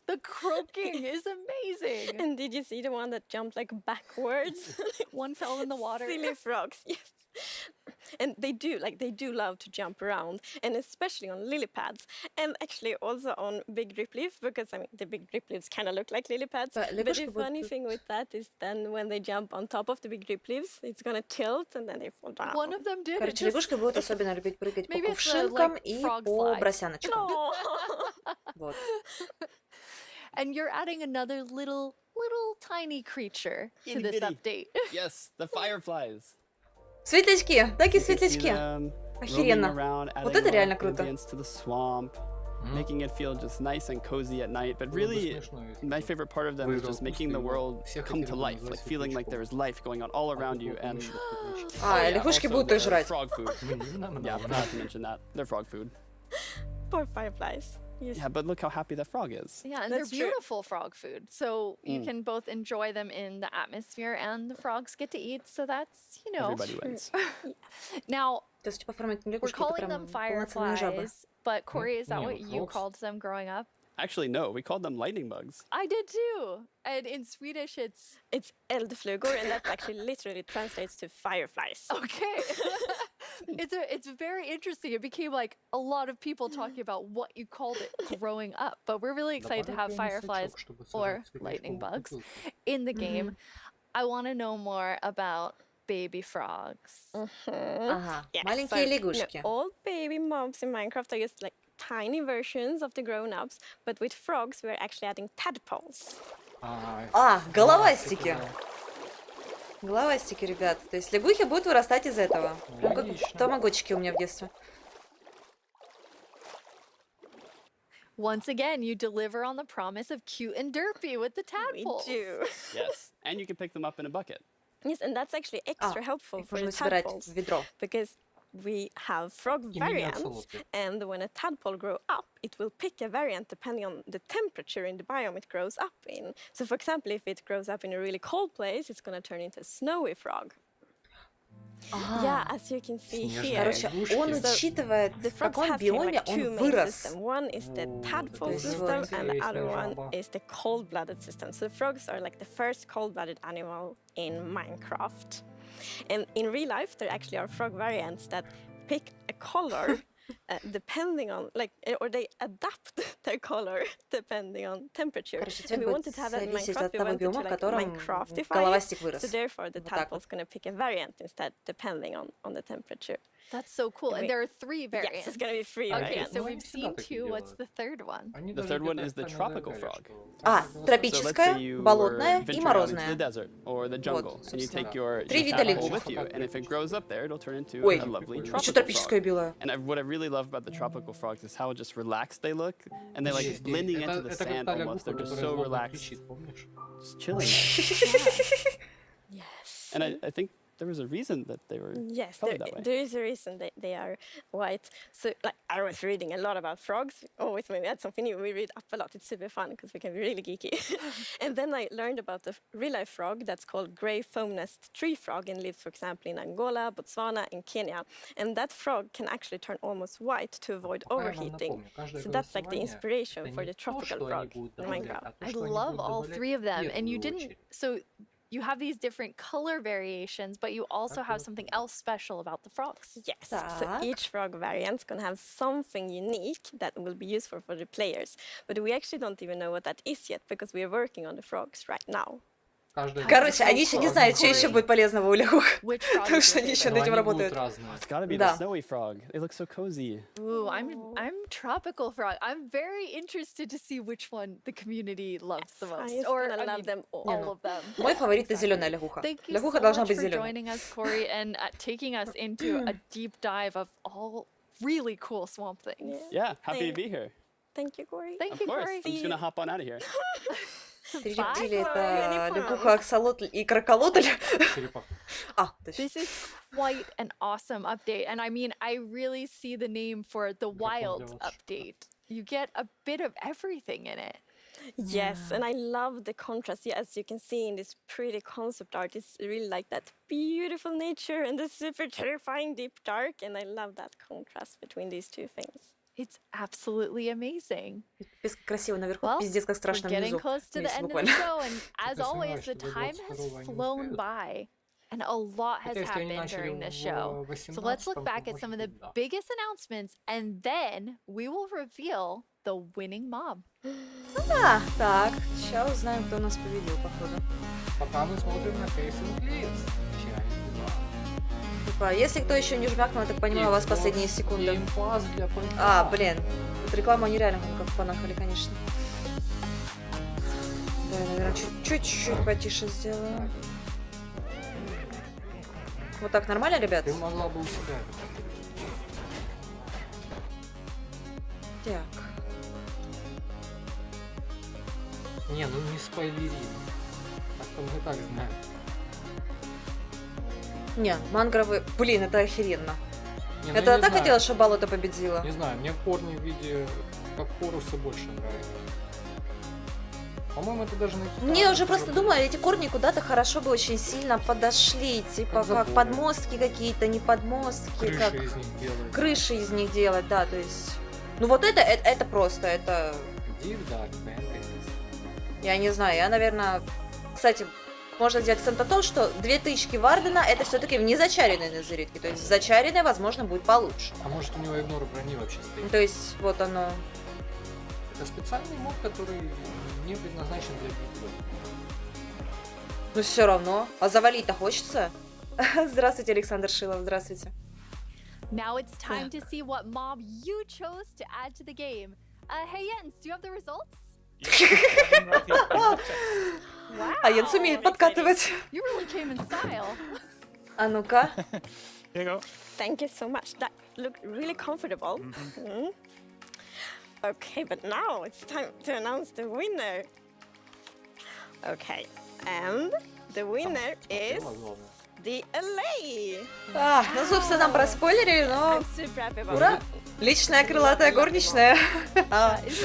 The croaking is amazing. And did you see the one that jumped like backwards? One fell in the water. Silly frogs, yes. And they do love to jump around, and especially on lily pads, and actually also on big drip leaf, because I mean the big drip leaves kind of look like lily pads. But the funny thing with that is then when they jump on top of the big drip leaves, it's gonna tilt and then they fall down. One of them did. Короче, лягушки будут особенно любить прыгать по Maybe it's a, кувшинкам like, и frog по slide. бросяночкам. Вот. And you're adding another little tiny creature to this update. Yes, the fireflies. Светлячки! Такие You can see светлячки! them roaming Охеренно. around, Вот adding это a реально little круто. ambience to the swamp, making it feel just nice and cozy at night. But really, my favorite part of them is just making the world come to life, like feeling like there is life going on all around you. And лягушки будут их жрать. Frog food. Yeah, I forgot to mention that. They're frog food. Poor fireflies. Yes. Yeah, but look how happy that frog is. Yeah, and That's they're true. beautiful frog food. So you can both enjoy them in the atmosphere and the frogs get to eat. So that's, you know. Everybody wins. Now, То есть, типа, формат не we're лягушки, это calling прям them полноценные жабы. fireflies, but Corey, is that Не, what ну, you frogs. called them growing up? Actually, no, we called them lightning bugs. I did too. And in Swedish, it's eldflugor, and that actually literally translates to fireflies. okay. It's very interesting. It became like a lot of people talking about what you called it growing up. But we're really excited to have fireflies or lightning bugs in the game. I want to know more about baby frogs. Ага, Yes, маленькие so, лягушки. all baby mobs in Minecraft are just like tiny versions of the grown-ups, but with frogs we're actually adding tadpoles. Головастики. Головастики, ребят. То есть лягухи будут вырастать из этого. Прям как тамагочки у меня в детстве. Once again, you deliver on the promise of cute and derpy with the tadpoles. We do. Yes, and you can pick them up in a bucket. Yes, and that's actually extra helpful Их for the можно собирать tadpoles, в ведро. because we have frog variants, and when a tadpole grows up, it will pick a variant depending on the temperature in the biome it grows up in. So, for example, if it grows up in a really cold place, it's going to turn into a snowy frog. Yeah, as you can see here. Короче, он учитывает, The в frogs каком have here, биоме like, two он main вырос. systems. One is the tadpole есть system, вот and the other интересная one жаба. is the cold-blooded system. So the frogs are like the first cold-blooded animal in Minecraft. And in real life, there actually are frog variants that pick a color depending on, like, or they adapt their color depending on temperature. Короче, And цвет we будет wanted to have that in зависеть Minecraft. от We того wanted to биома, в like котором Minecraftify головастик it. вырос. So therefore, the Вот так tadpole's going to pick a variant instead, depending on the temperature. That's so cool. And there are three variants. Yes, it's going to be three Okay, variants. so we've seen two. What's the third one? The third one is the tropical frog. Тропическая, болотная и venture out into the морозная. desert or the jungle, and you take your Три вида tadpole лягушек. with you, and if it grows up there, it'll turn into Ой, a lovely еще tropical тропическая frog. белая. And what I really love about the tropical frogs is how just relaxed they look, and they're like blending into the sand almost. They're just so relaxed, just chilling. Yes. And I think there was a reason that they were Yes, colored that way. there is a reason they are white. So, like, I was reading a lot about frogs. Always when we had something new, we read up a lot. It's super fun because we can be really geeky. And then I learned about the real-life frog that's called grey foam-nest tree frog and lives, for example, in Angola, Botswana, and Kenya. And that frog can actually turn almost white to avoid overheating. So that's like the inspiration for the tropical frog in Minecraft. I love all three of them. And you didn't, so you have these different color variations, but you also have something else special about the frogs. Yes, so each frog variant's gonna have something unique that will be useful for the players. But we actually don't even know what that is yet because we are working on the frogs right now. Короче, они еще не знают, что еще будет полезного у лягух. Потому что они еще над этим работают. It's gotta be the snowy frog. They look so cozy. Ooh, I'm tropical frog. I'm very interested to see which one the community loves the most. I'm Or gonna I love mean, them all. all of them. Мой фаворит это зеленая лягуха. Thank you Лягуха so должна much быть for зеленой. joining us, Corey, and taking us into a deep dive of all really cool swamp things. Yeah, happy to be here. Thank you, Corey. Thank Of you, course. Corey. I'm just gonna hop on out of here. Три рептилии — Five? это Any лягуха, аксолотль и кроколотль. Черепаха. А, точно. This is quite an awesome update. And I mean, I really see the name for the Wild update. You get a bit of everything in it. Yes, and I love the contrast. Yeah, as you can see in this pretty concept art, it's really like that beautiful nature and the super terrifying deep dark. And I love that contrast between these two things. It's absolutely amazing. Пипец как красиво наверху, Well, пиздец как we're страшно getting внизу. close to the Вместе end of the буквально. show, and as Я always, сомневаюсь, the что до time has 22-го они flown успеют. by, and a lot has Хотя если они happened начали during this в show. So let's look 18-м, back то at some of может the быть, да. biggest announcements, and then we will reveal the winning mob. Да, так, сейчас узнаем, кто нас победил, походу. Пока мы смотрим на Facing Clears. Часть 2. Типа, если кто еще не жмякнул, я так понимаю, у вас Xbox последние секунды. Game Pass для ПК. А, блин. Тут рекламу они реально как понахали, конечно. Да, наверное, чуть-чуть потише сделаю. Вот так нормально, ребят? Ты могла бы у себя. Так. Не, ну не спойлери. Так-то мы и так знаем. Не, мангровый... Блин, это охеренно. Не, ну Это я не так знаю. хотелось, чтобы Болото победила? Не знаю, мне корни в виде как хорусы больше нравятся. По-моему, это даже на Китае. Мне уже просто думаю, эти корни куда-то хорошо бы очень сильно подошли. Типа, как заборы. подмостки какие-то, не подмостки. Крыши как... из них делают. Крыши из них делать, да, то есть... Ну вот это просто, это... Deep Dark Fantasy. Я не знаю, я, наверное... Кстати, можно сделать акцент на том, что 2 тычки Вардена это все-таки в незачаренной назаритке. То есть в зачаренной, возможно, будет получше. А может, у него игнор брони вообще стоит? То есть вот оно... Это специальный моб, который не предназначен для битвы. Ну все равно. А завалить-то хочется? Здравствуйте, Александр Шилов, здравствуйте. Now it's time to see what mob you chose to add to the game. Hey Jens, do you have the results? Wow. А Янс умеет подкатывать. You really came in style. А ну-ка. Here you go. Thank you so much. That looked really comfortable. Mhm. Okay, but now it's time to announce the winner. Okay, and the winner is the LA. А, ну, собственно, нам проспойлерили, но... I'm super happy about Ура! it. Личная крылатая горничная. That is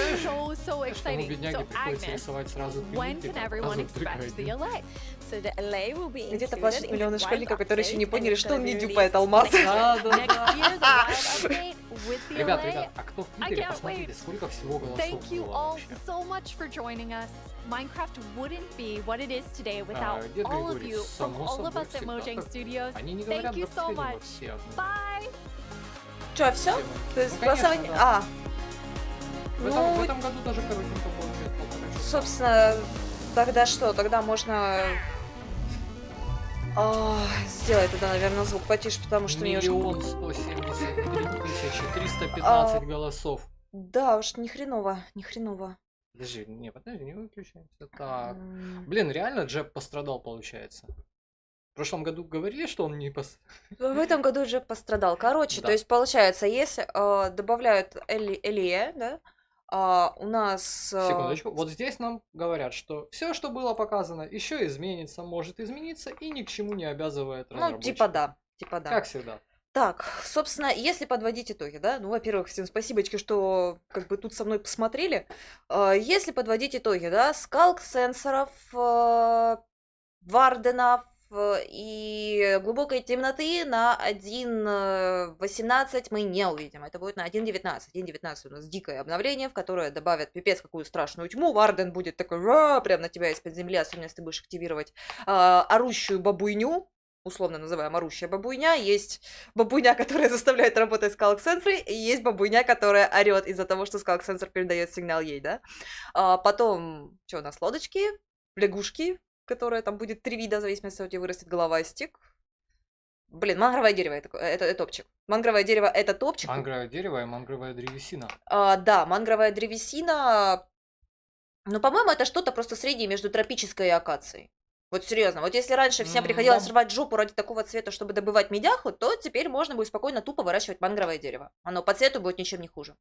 so Этому exciting. бедняге So приходится Agnes, рисовать сразу when клиники, can everyone показывать expect the прикольно. LA? So the LA will be Где-то included плачут in миллионы the Wild школьников, которые еще не update, поняли, and it's что он gonna не be дюпает released алмаз. next year. Да, да, Next да. year, the Wild update with the Ребят, LA. а кто в I Твиттере, can't посмотрите, wait. сколько всего голосов Thank you было all вообще. so much for joining us. Minecraft wouldn't be what it is today without Дед all of Григорий, you from само all of собой, us at всегда Mojang так. Studios. Они не Thank говорят you до so последнего much. все одно. Bye. Че, все? То есть Ну, конечно, голосование... да. А, В ну, этом году даже коротенько получается 1,5 часа. собственно, тогда что? Тогда можно... Сделать тогда, наверное, звук потише, потому что мне уже... 1 173 315 голосов. Да уж, ни хреново, ни хреново. Подожди, подожди, не выключаемся. Так. Блин, реально Джеб пострадал, получается. В прошлом году говорили, что он не В этом году уже пострадал. Короче, Да. то есть получается, если добавляют Элия, да, у нас... Секундочку. Вот здесь нам говорят, что все, что было показано, еще изменится, может измениться и ни к чему не обязывает Ну, разработчика. типа да, типа да. Как всегда. Так, собственно, если подводить итоги, да, ну, во-первых, всем спасибочки, что как бы тут со мной посмотрели. Если подводить итоги, да, скалк сенсоров, варденов и глубокой темноты на 1.18 мы не увидим. Это будет на 1.19. 1.19 у нас дикое обновление, в которое добавят пипец какую страшную тьму. Варден будет такой прям на тебя из-под земли, особенно если ты будешь активировать орущую бабуйню. Условно называем орущая бабуйня. Есть бабуйня, которая заставляет работать скалк-сенсоры, и есть бабуйня, которая орет из-за того, что скалк-сенсор передает сигнал ей, да. Потом, что у нас, лодочки, лягушки, которая там будет 3 вида, в зависимости от того, вырастет голова и стик. Блин, мангровое дерево это топчик. Мангровое дерево это топчик. Мангровое дерево и мангровая древесина. Да, мангровая древесина. Ну, по-моему, это что-то просто среднее между тропической и акацией. Вот серьезно, вот если раньше всем приходилось рвать жопу ради такого цвета, чтобы добывать медяху, то теперь можно будет спокойно тупо выращивать мангровое дерево. Оно по цвету будет ничем не хуже.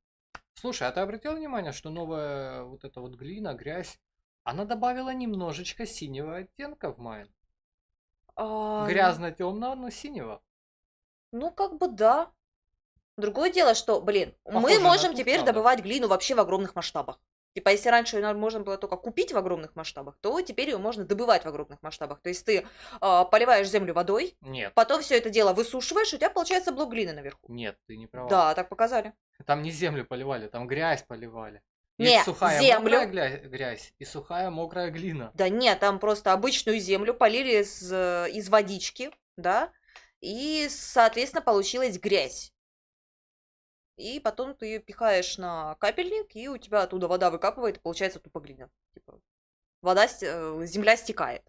Слушай, а ты обратил внимание, что новая вот эта вот глина, грязь, Она добавила немножечко синего оттенка в майн. А, Грязно-темного, но синего. Ну, как бы да. Другое дело, что, блин, мы Похоже на можем туф, теперь правда. добывать глину вообще в огромных масштабах. Типа, если раньше ее можно было только купить в огромных масштабах, то теперь ее можно добывать в огромных масштабах. То есть ты поливаешь землю водой, Нет, потом все это дело высушиваешь, и у тебя получается блок глины наверху. нет, ты не права. Да, так показали. Там не землю поливали, там грязь поливали. Не, Есть сухая землю. мокрая грязь и сухая мокрая глина. Да нет, там просто обычную землю полили из водички, да, и, соответственно, получилась грязь. И потом ты ее пихаешь на капельник, и у тебя оттуда вода выкапывает, и получается тупо глина. Типа, земля стекает.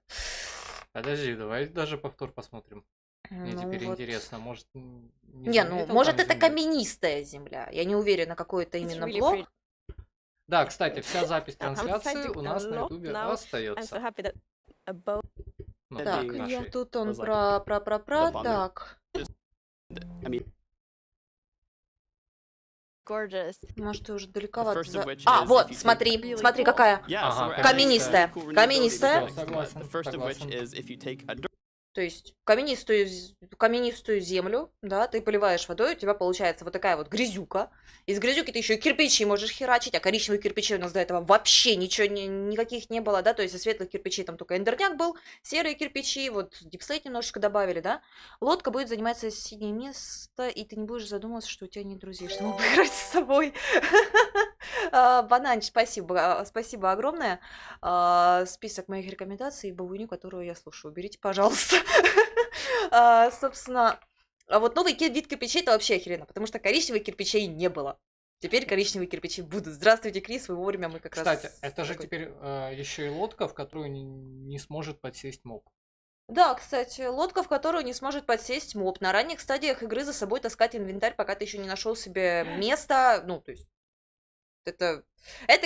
Подожди, давай даже повтор посмотрим. Мне Ну теперь вот. интересно, может, не Не, ну, заметил может, там это земли? каменистая земля. Я не уверена, какой это именно really блок. pretty. Да, кстати, вся запись I'm трансляции excited у нас a на lot ютубе now. I'm so остается. happy that above Ну, Так, нашей. я тут он was like про the bummer. так. I mean, gorgeous. Может, ты уже далековато. first of which А, is вот, if you take- смотри, Really смотри, cool. какая. yeah, Ага, so we're actually каменистая. really cool Каменистая. renewability products. Согласен, The first of which согласен. is if you take a dirt То есть каменистую землю, да, ты поливаешь водой, у тебя получается вот такая вот грязюка. Из грязюки ты еще и кирпичи можешь херачить, а коричневых кирпичей у нас до этого вообще ничего никаких не было, да, то есть из светлых кирпичей там только эндерняк был, серые кирпичи, вот дипслейт немножечко добавили, да. Лодка будет занимать соседнее место, и ты не будешь задумываться, что у тебя нет друзей, что могу играть с собой. Бананч, спасибо огромное. Список моих рекомендаций и бабуню, которую я слушаю, уберите, пожалуйста. Собственно, а вот новый вид кирпичей это вообще охеренно, потому что коричневых кирпичей не было. Теперь коричневые кирпичи будут. Здравствуйте, Крис, вы вовремя, мы как раз... Кстати, это же теперь еще и лодка, в которую не сможет подсесть моб. Да, кстати, лодка, в которую не сможет подсесть моб. На ранних стадиях игры за собой таскать инвентарь, пока ты еще не нашел себе место. Ну, то есть, это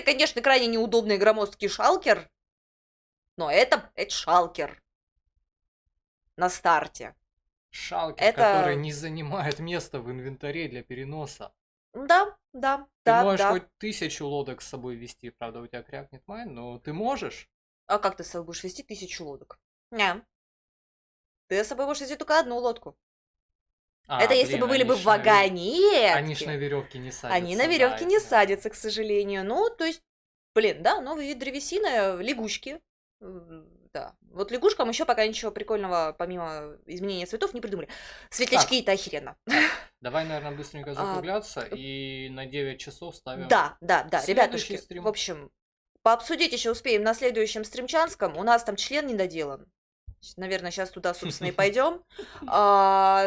конечно, крайне неудобный громоздкий шалкер, но это шалкер на старте. Шалкер, Это- который не занимает место в инвентаре для переноса. Да, Ты можешь да. хоть 1000 лодок с собой вести, правда, у тебя крякнет майн, но ты можешь. А как ты с собой будешь вести 1000 лодок? Не. Ты с собой будешь вести только одну лодку. Это если бы были бы вагонетки. Они ж на веревке не садятся. Они на веревке не садятся, к сожалению. Ну, то есть, блин, да, новый вид древесины, лягушки. Да. Вот лягушкам еще пока ничего прикольного, помимо изменения цветов, не придумали. Светлячки это охеренно. Давай, наверное, быстренько закругляться и на 9 часов ставим. Да, следующий ребятушки. стрим. В общем, пообсудить еще успеем на следующем стримчанском. У нас там член недоделан. Наверное, сейчас туда, собственно, и пойдем.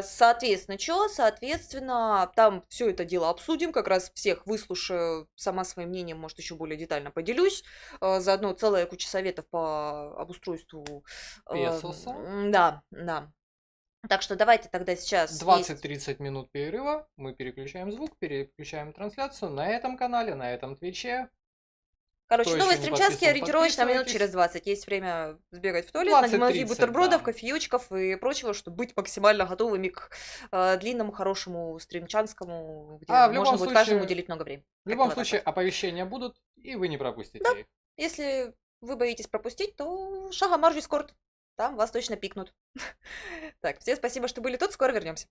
Соответственно, что? Соответственно, там все это дело обсудим. Как раз всех выслушаю, сама своим мнением, может, еще более детально поделюсь. Заодно целая куча советов по обустройству. Песоса. Да. Так что давайте тогда сейчас... 20-30 минут перерыва. Мы переключаем звук, переключаем трансляцию на этом канале, на этом твиче. Короче, Кто новые еще не стримчанские подписан, ориентировочно минут подписывайтесь. через 20. Есть время сбегать в туалет, 20-30, найти бутербродов, да. кофеечков и прочего, чтобы быть максимально готовыми к длинному, хорошему стримчанскому, где В любом можно будет случае, каждому уделить много времени. В любом случае, оповещения будут, и вы не пропустите их. Если вы боитесь пропустить, то шагом марш Дискорд. Там вас точно пикнут. Так, всем спасибо, что были тут. Скоро вернемся.